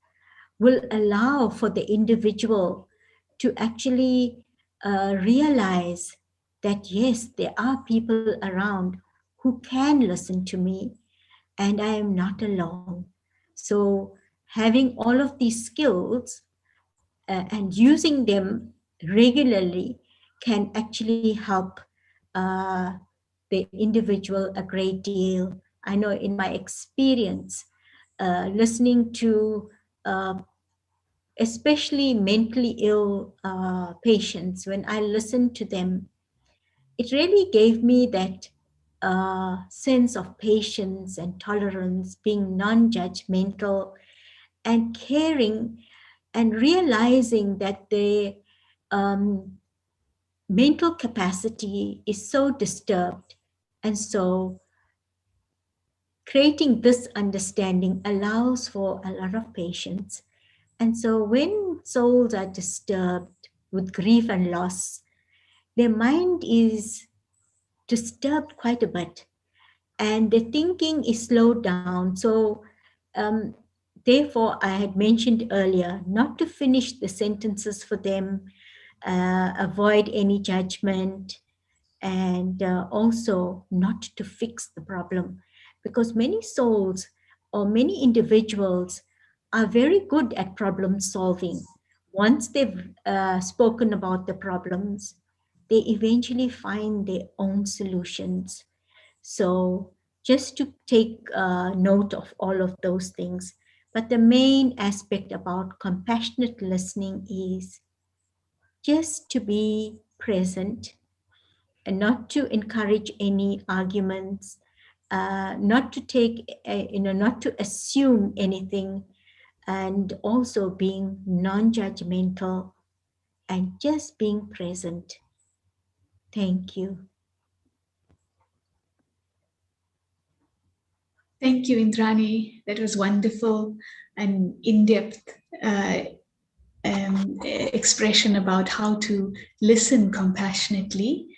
will allow for the individual to actually realize that yes, there are people around who can listen to me and I am not alone. So, having all of these skills and using them regularly can actually help uh, the individual a great deal. I know in my experience, listening to especially mentally ill patients, when I listened to them, it really gave me that sense of patience and tolerance, being non judgmental, and caring and realizing that their um, mental capacity is so disturbed. And so creating this understanding allows for a lot of patience. And so when souls are disturbed with grief and loss, their mind is disturbed quite a bit and the thinking is slowed down. So, um, therefore, I had mentioned earlier not to finish the sentences for them, avoid any judgment, and also not to fix the problem. Because many souls or many individuals are very good at problem solving. Once they've spoken about the problems, they eventually find their own solutions. So just to take note of all of those things. But the main aspect about compassionate listening is just to be present and not to encourage any arguments, not to take, not to assume anything, and also being non-judgmental and just being present. Thank you. Thank you, Indrani. That was wonderful and in-depth expression about how to listen compassionately.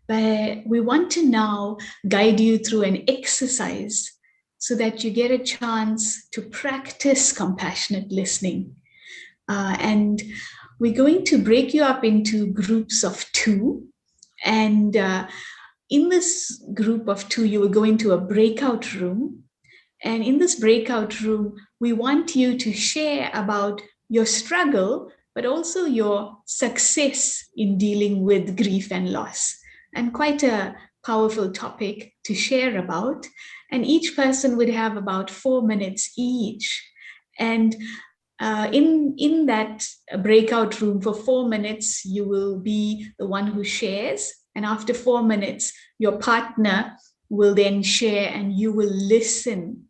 But we want to now guide you through an exercise so that you get a chance to practice compassionate listening. And we're going to break you up into groups of two. And in this group of two, you will go into a breakout room. And in this breakout room, we want you to share about your struggle, but also your success in dealing with grief and loss. And quite a powerful topic to share about. And each person would have about 4 minutes each. And in that breakout room for 4 minutes, you will be the one who shares. And after 4 minutes, your partner will then share and you will listen.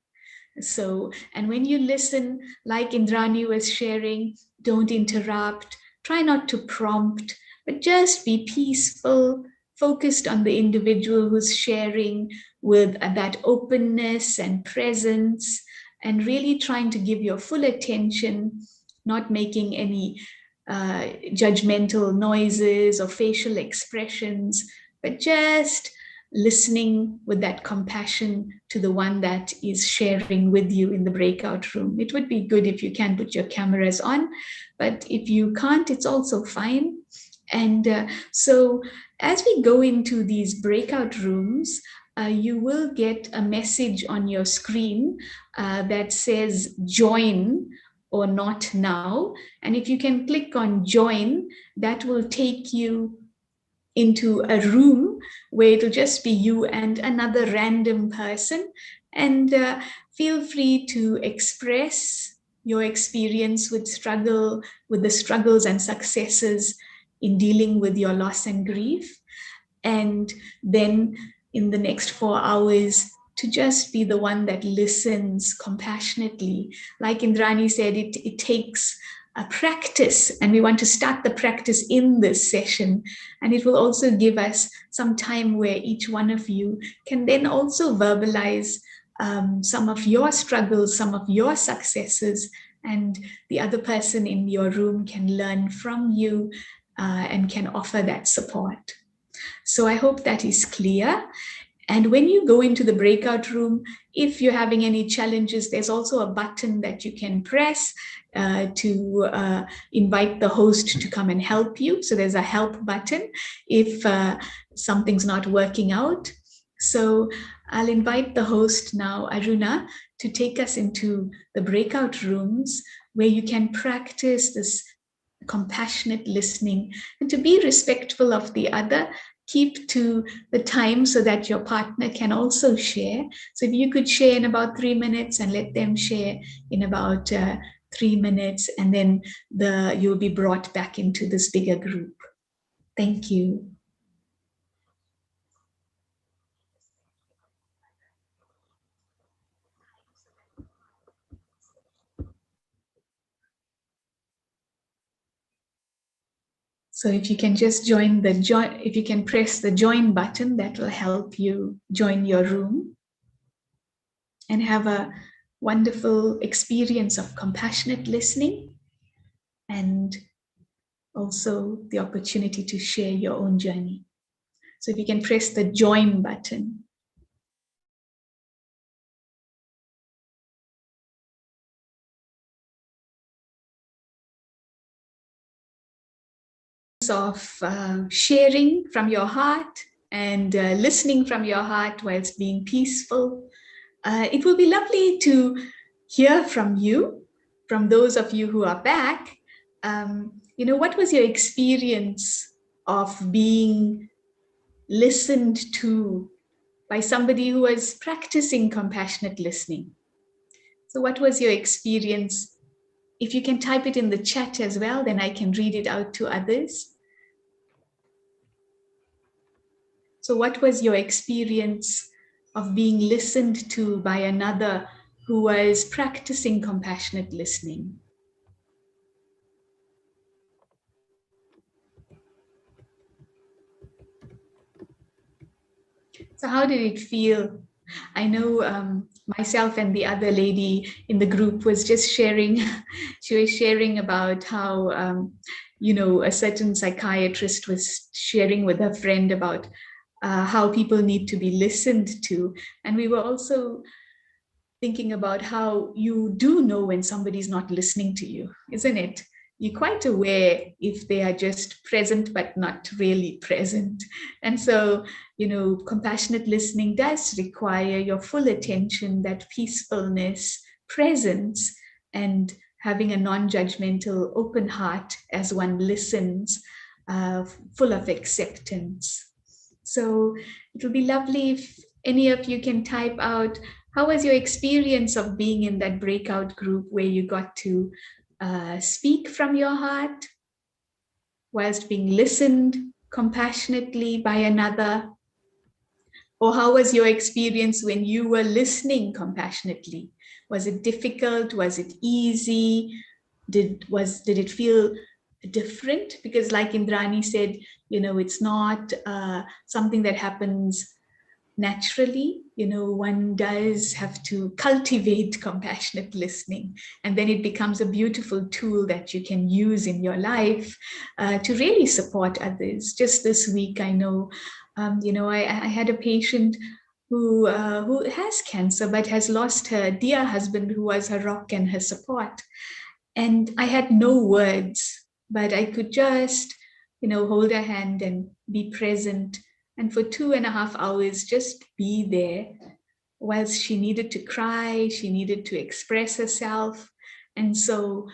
So, and when you listen, like Indrani was sharing, don't interrupt, try not to prompt, but just be peaceful, focused on the individual who's sharing with that openness and presence, and really trying to give your full attention, not making any judgmental noises or facial expressions, but just listening with that compassion to the one that is sharing with you in the breakout room. It would be good if you can put your cameras on, but if you can't, it's also fine. And so as we go into these breakout rooms, you will get a message on your screen that says join or not now. And if you can click on join, that will take you into a room where it'll just be you and another random person. And feel free to express your experience with the struggles and successes in dealing with your loss and grief. And then in the next 4 hours, to just be the one that listens compassionately. Like Indrani said, it takes a practice, and we want to start the practice in this session. And it will also give us some time where each one of you can then also verbalize some of your struggles, some of your successes, and the other person in your room can learn from you and can offer that support. So I hope that is clear. And when you go into the breakout room, if you're having any challenges, there's also a button that you can press to invite the host to come and help you. So there's a help button if something's not working out. So I'll invite the host now, Aruna, to take us into the breakout rooms where you can practice this compassionate listening and to be respectful of the other. Keep to the time so that your partner can also share. So if you could share in about 3 minutes and let them share in about 3 minutes, and then you'll be brought back into this bigger group. Thank you. So if you can just if you can press the join button, that will help you join your room and have a wonderful experience of compassionate listening, and also the opportunity to share your own journey. So if you can press the join button. Of sharing from your heart and listening from your heart whilst being peaceful. It will be lovely to hear from you, from those of you who are back. What was your experience of being listened to by somebody who was practicing compassionate listening? So, what was your experience? If you can type it in the chat as well, then I can read it out to others. So, what was your experience of being listened to by another who was practicing compassionate listening? So, how did it feel? I know myself and the other lady in the group was just sharing, she was sharing about how, a certain psychiatrist was sharing with her friend about how people need to be listened to. And we were also thinking about how you do know when somebody's not listening to you, isn't it? You're quite aware if they are just present but not really present. And so, compassionate listening does require your full attention, that peacefulness, presence, and having a non judgmental, open heart as one listens, full of acceptance. So it will be lovely if any of you can type out how was your experience of being in that breakout group where you got to speak from your heart whilst being listened compassionately by another? Or how was your experience when you were listening compassionately? Was it difficult? Was it easy? Did it feel different? Because like Indrani said, it's not something that happens naturally. One does have to cultivate compassionate listening, and then it becomes a beautiful tool that you can use in your life to really support others. Just this week, I know, I had a patient who has cancer but has lost her dear husband, who was her rock and her support. And I had no words, but I could just, hold her hand and be present. And for 2.5 hours, just be there whilst she needed to cry, she needed to express herself. And so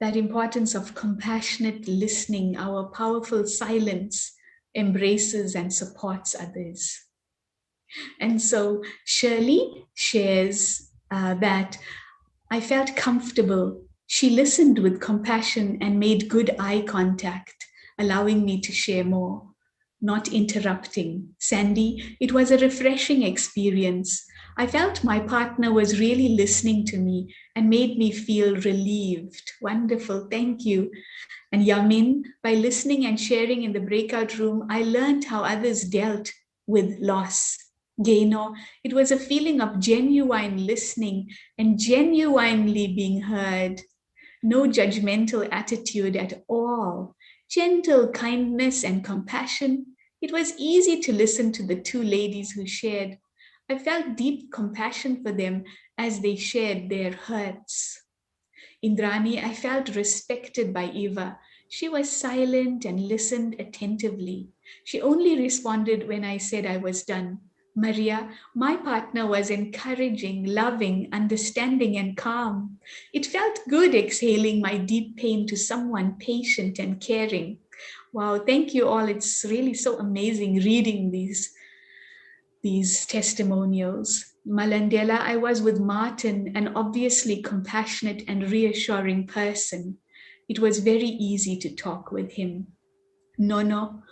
that importance of compassionate listening, our powerful silence, embraces and supports others. And so Shirley shares that I felt comfortable. She listened with compassion and made good eye contact, allowing me to share more, not interrupting. Sandy, it was a refreshing experience. I felt my partner was really listening to me and made me feel relieved. Wonderful, thank you. And Yamin, by listening and sharing in the breakout room, I learned how others dealt with loss. Gaino, it was a feeling of genuine listening and genuinely being heard. No judgmental attitude at all. Gentle kindness and compassion. It was easy to listen to the two ladies who shared. I felt deep compassion for them as they shared their hurts. Indrani, I felt respected by Eva. She was silent and listened attentively. She only responded when I said I was done. Maria, my partner, was encouraging, loving, understanding, and calm. It felt good exhaling my deep pain to someone patient and caring. Wow, thank you all. It's really so amazing reading these testimonials. Malandela, I was with Martin, an obviously compassionate and reassuring person. It was very easy to talk with him. Nono,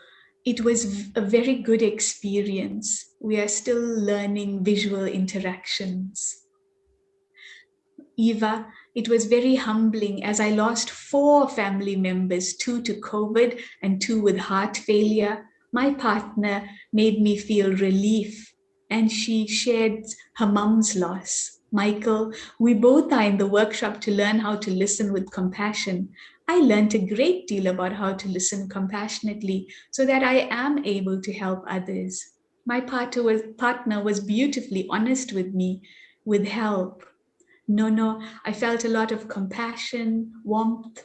it was a very good experience. We are still learning visual interactions. Eva, It was very humbling as I lost 4 family members, 2 to COVID and 2 with heart failure. My partner made me feel relief, and she shared her mum's loss. Michael, we both are in the workshop to learn how to listen with compassion. I learned a great deal about how to listen compassionately so that I am able to help others. My partner was beautifully honest with me with help. No, I felt a lot of compassion, warmth.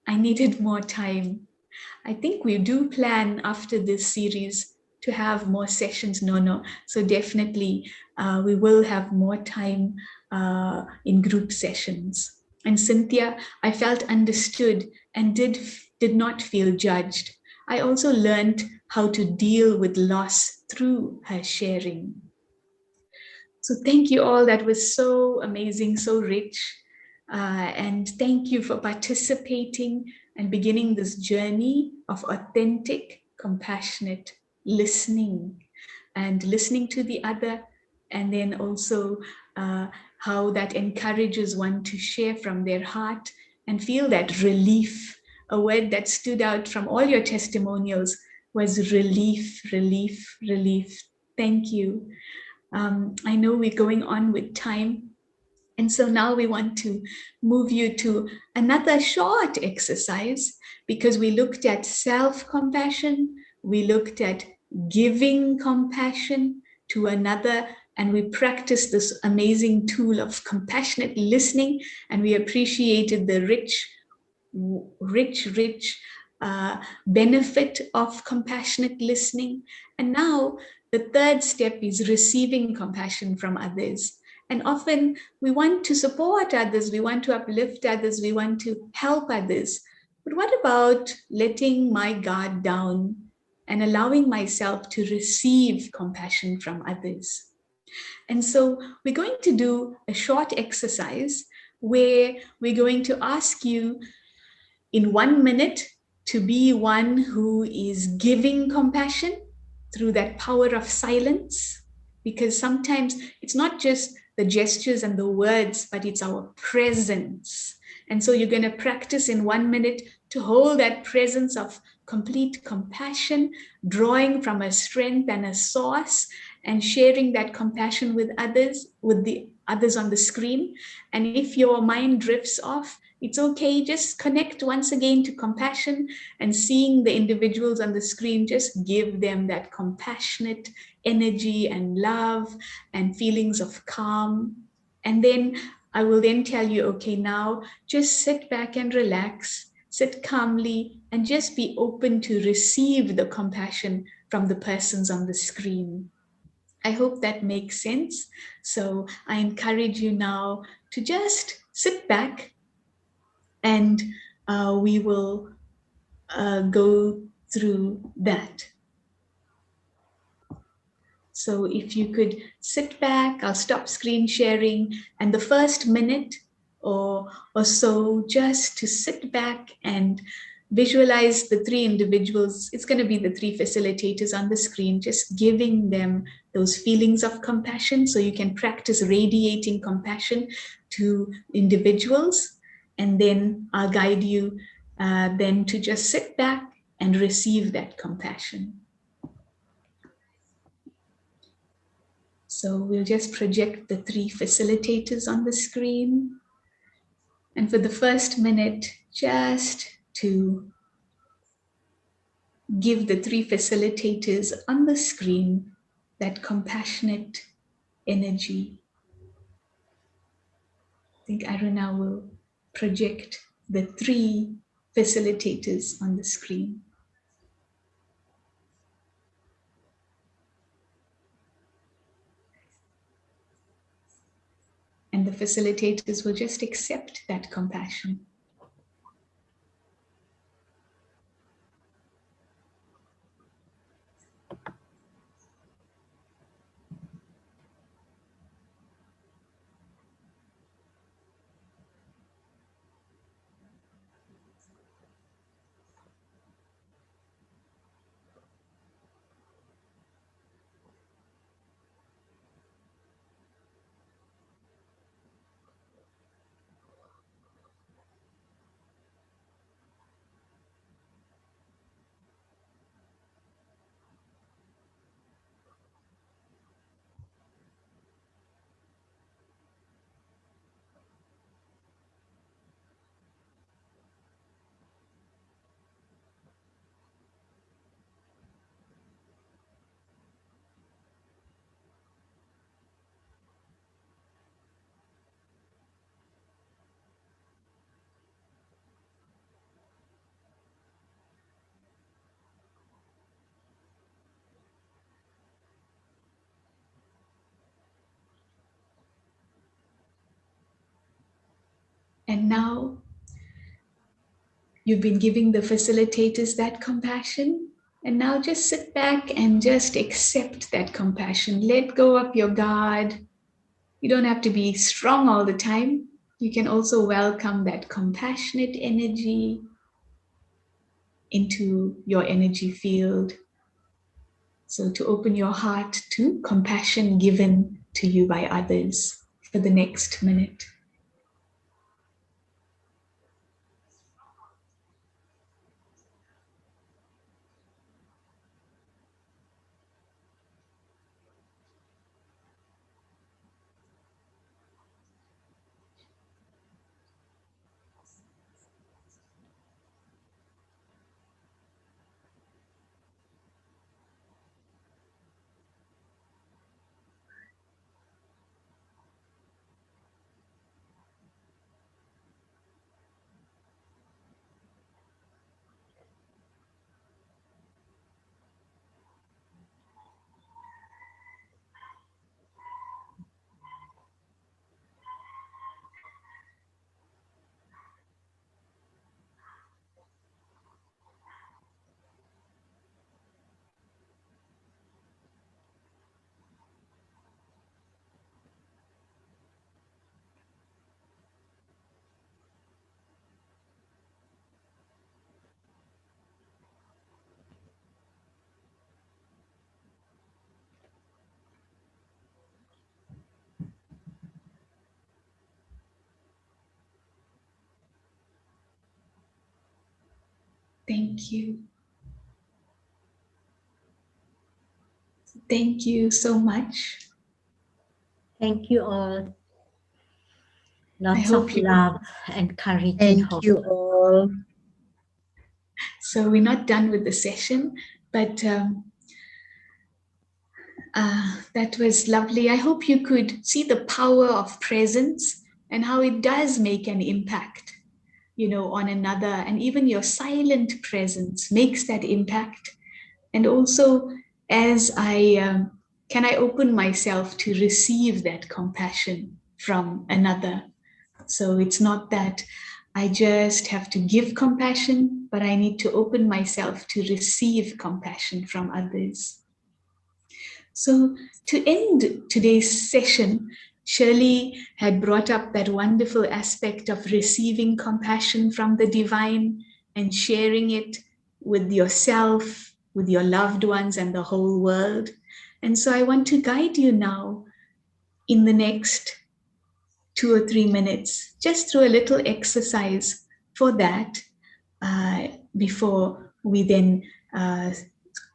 I needed more time. I think we do plan after this series to have more sessions, no. So definitely we will have more time in group sessions. And Cynthia, I felt understood and did not feel judged. I also learned how to deal with loss through her sharing. So thank you all. That was so amazing, so rich. And thank you for participating and beginning this journey of authentic, compassionate listening and listening to the other. And then also how that encourages one to share from their heart and feel that relief. A word that stood out from all your testimonials was relief, relief, relief. Thank you. I know we're going on with time. And so now we want to move you to another short exercise because we looked at self compassion, we looked at giving compassion to another, and we practiced this amazing tool of compassionate listening. And we appreciated the rich benefit of compassionate listening. And now the third step is receiving compassion from others. And often we want to support others, we want to uplift others, we want to help others. But what about letting my guard down and allowing myself to receive compassion from others? And so we're going to do a short exercise where we're going to ask you in 1 minute to be one who is giving compassion through that power of silence. Because sometimes it's not just the gestures and the words, but it's our presence. And so you're going to practice in 1 minute to hold that presence of complete compassion, drawing from a strength and a source, and sharing that compassion with others, with the others on the screen. And if your mind drifts off, it's okay. Just connect once again to compassion and seeing the individuals on the screen, just give them that compassionate energy and love and feelings of calm. And then I will then tell you, okay, now just sit back and relax, sit calmly, and just be open to receive the compassion from the persons on the screen. I hope that makes sense. So I encourage you now to just sit back and we will go through that. So if you could sit back, I'll stop screen sharing, and the first minute or so just to sit back and visualize the 3 individuals. It's going to be the 3 facilitators on the screen, just giving them those feelings of compassion so you can practice radiating compassion to individuals. And then I'll guide you then to just sit back and receive that compassion. So we'll just project the 3 facilitators on the screen. And for the first minute, just to give the 3 facilitators on the screen that compassionate energy. I think Aruna will project the 3 facilitators on the screen. And the facilitators will just accept that compassion. And now you've been giving the facilitators that compassion. And now just sit back and just accept that compassion. Let go of your guard. You don't have to be strong all the time. You can also welcome that compassionate energy into your energy field. So to open your heart to compassion given to you by others for the next minute. Thank you. Thank you so much. Thank you all. I Lots of hope you. love and courage and Thank hope. you all. So we're not done with the session, but that was lovely. I hope you could see the power of presence and how it does make an impact, on another. And even your silent presence makes that impact. And also, as can I open myself to receive that compassion from another? So it's not that I just have to give compassion, but I need to open myself to receive compassion from others. So, to end today's session, Shirley had brought up that wonderful aspect of receiving compassion from the divine and sharing it with yourself, with your loved ones, and the whole world. And so, I want to guide you now in the next 2 or 3 minutes, just through a little exercise for that before we then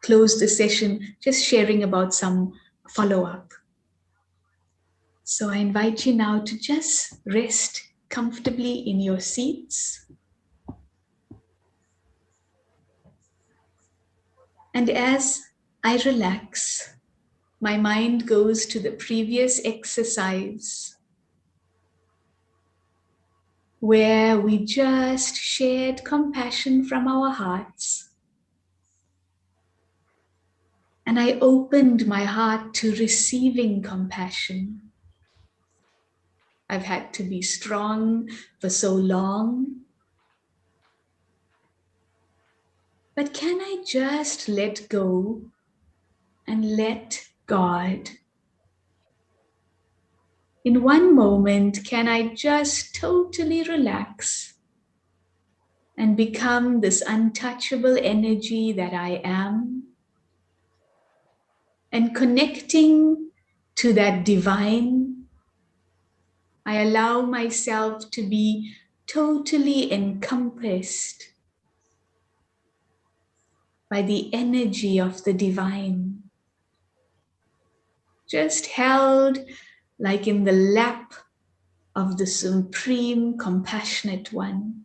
close the session, just sharing about some follow up. So I invite you now to just rest comfortably in your seats. And as I relax, my mind goes to the previous exercise where we just shared compassion from our hearts. And I opened my heart to receiving compassion. I've had to be strong for so long. But can I just let go and let God? In one moment, can I just totally relax and become this untouchable energy that I am? And connecting to that divine, I allow myself to be totally encompassed by the energy of the divine, just held like in the lap of the supreme compassionate one.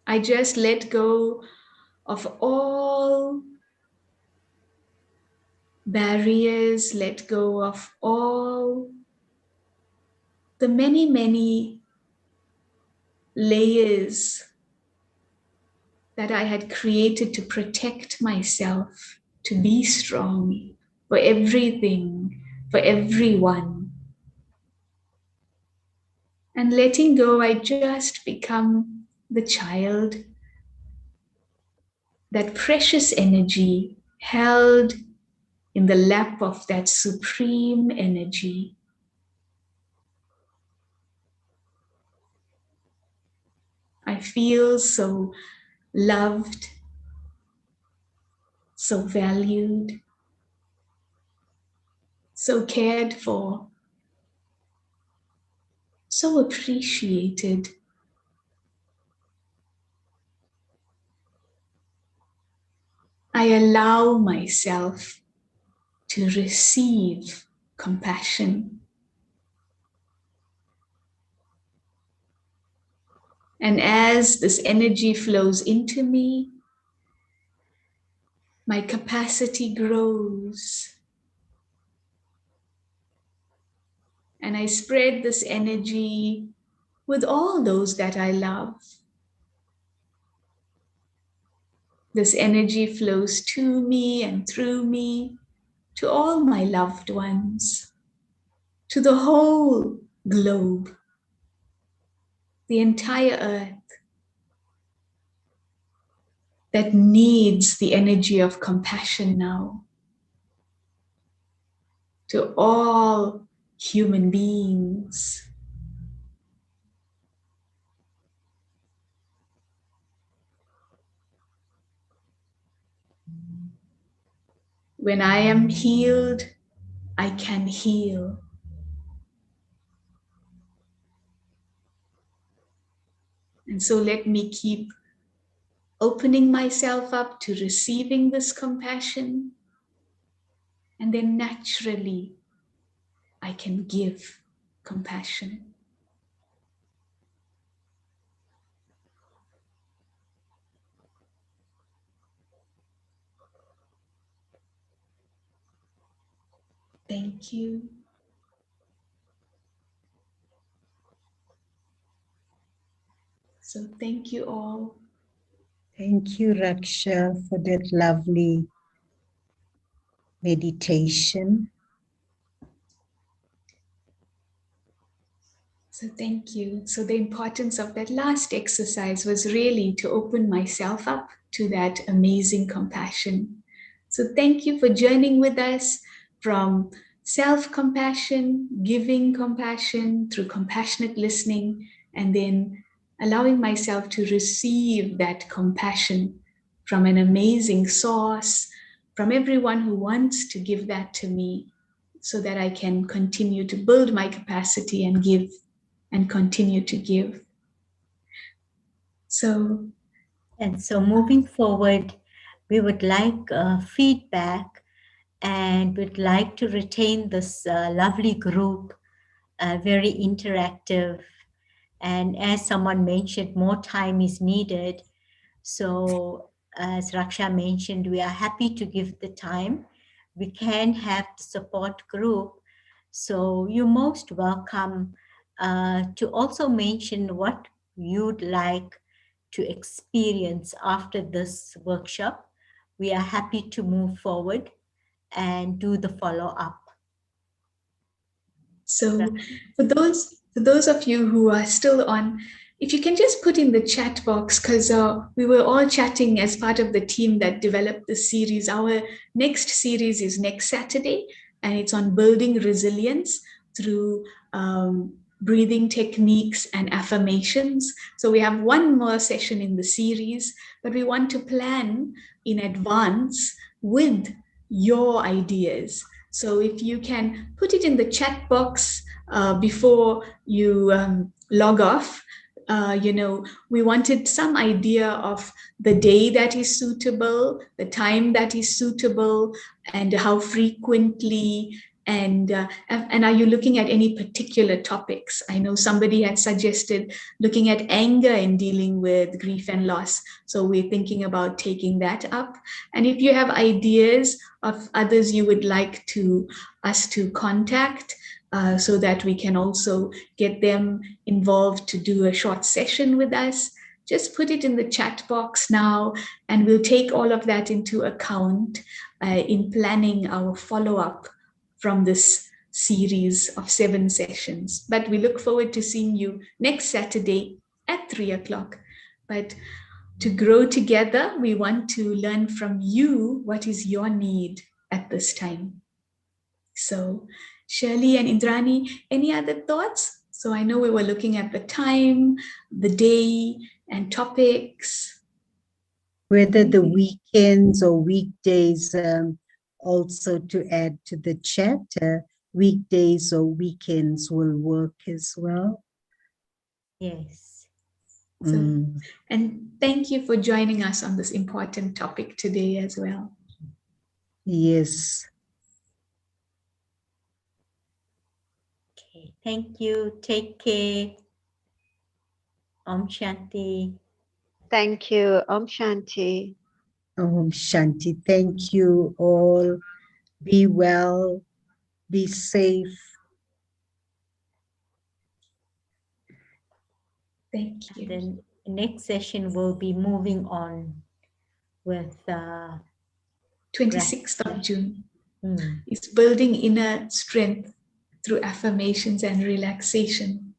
I just let go of all barriers, let go of all the many, many layers that I had created to protect myself to be strong for everything, for everyone. And letting go, I just become the child, that precious energy held in the lap of that supreme energy. I feel so loved, so valued, so cared for, so appreciated. I allow myself to receive compassion. And as this energy flows into me, my capacity grows. And I spread this energy with all those that I love. This energy flows to me and through me, to all my loved ones, to the whole globe, the entire earth that needs the energy of compassion now, to all human beings. When I am healed, I can heal. And so let me keep opening myself up to receiving this compassion. And then naturally, I can give compassion. Thank you. So thank you all. Thank you, Raksha, for that lovely meditation. So thank you. So the importance of that last exercise was really to open myself up to that amazing compassion. So thank you for journeying with us from self-compassion, giving compassion through compassionate listening, and then allowing myself to receive that compassion from an amazing source, from everyone who wants to give that to me, so that I can continue to build my capacity and give and continue to give. So, And so moving forward, we would like feedback and would like to retain this lovely group, very interactive. And as someone mentioned, more time is needed. So, as Raksha mentioned, we are happy to give the time. We can have the support group. So, you're most welcome to also mention what you'd like to experience after this workshop. We are happy to move forward and do the follow up. so for those of you who are still on, if you can just put in the chat box, because we were all chatting as part of the team that developed the series. Our next series is next Saturday, and it's on building resilience through breathing techniques and affirmations. So we have one more session in the series, but we want to plan in advance with your ideas. So if you can put it in the chat box before you log off, we wanted some idea of the day that is suitable, the time that is suitable, and how frequently. And are you looking at any particular topics? I know somebody had suggested looking at anger in dealing with grief and loss. So we're thinking about taking that up. And if you have ideas of others you would like us to contact, so that we can also get them involved to do a short session with us, just put it in the chat box now, and we'll take all of that into account in planning our follow-up from this series of 7 sessions. But we look forward to seeing you next Saturday at 3 o'clock. But to grow together, we want to learn from you what is your need at this time. So, Shirley and Indrani, any other thoughts? So I know we were looking at the time, the day, and topics. Whether the weekends or weekdays, also to add to the chat, weekdays or weekends will work as well. Yes. So, and thank you for joining us on this important topic today as well. Yes. Okay. Thank you. Take care. Om Shanti. Thank you. Om Shanti. Om Shanti. Thank you all. Be well. Be safe. Thank you. The next session will be moving on with 26th of June. Mm. It's building inner strength through affirmations and relaxation.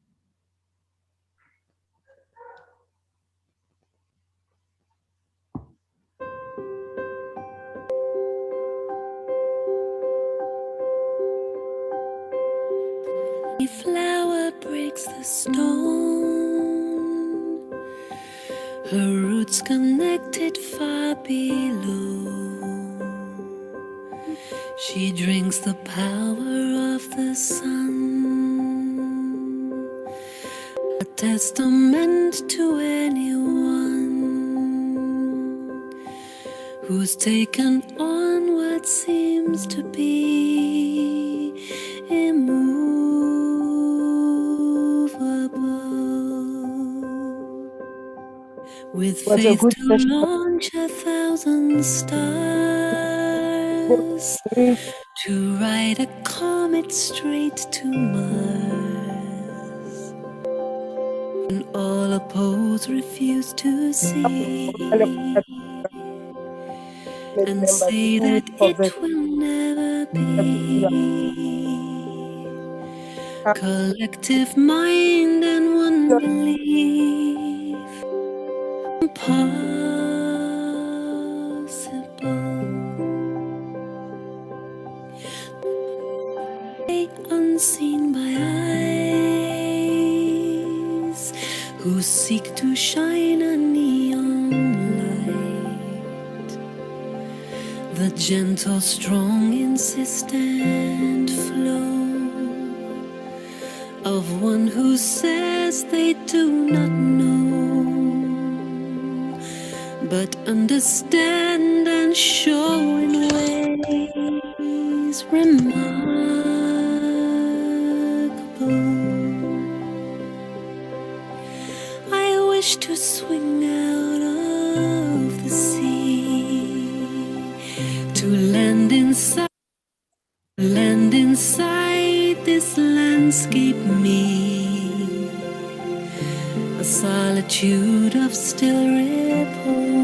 A flower breaks the stone, her roots connected far below. She drinks the power of the sun, a testament to anyone who's taken on what seems to be immovable. With faith to launch 1,000 stars, to ride a comet straight to Mars, when all oppose refuse to see and say that it will never be. Collective mind and one belief, impossible. Unseen by eyes who seek to shine a neon light, the gentle, strong, insistent flow of one who says they do not know, but understand and show in ways remarkable. I wish to swing out of the sea, to land inside this landscape me, a solitude of still repose,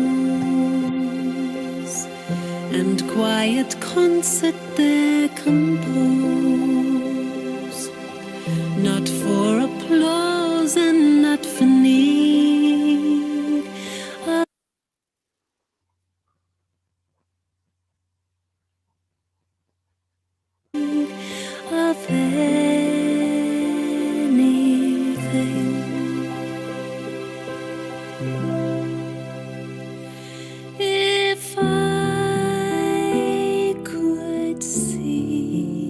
and quiet concert there compose, not for applause and not for need of anything. If I could see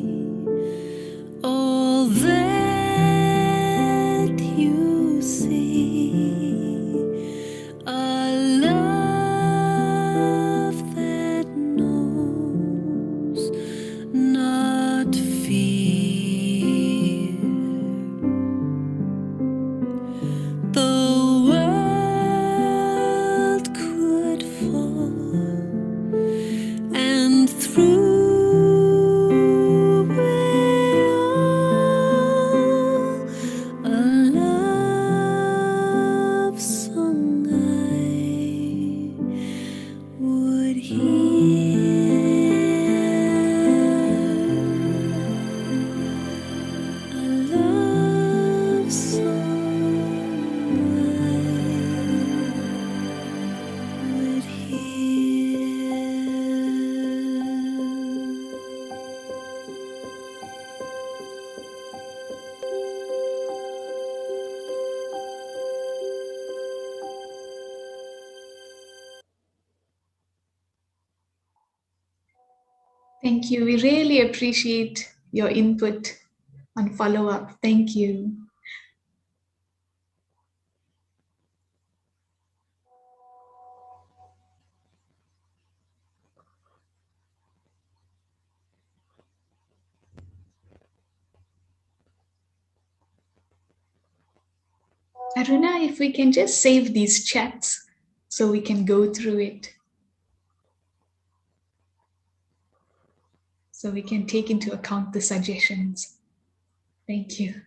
Thank you. We really appreciate your input on follow-up. Thank you. Aruna, if we can just save these chats so we can go through it. So we can take into account the suggestions. Thank you.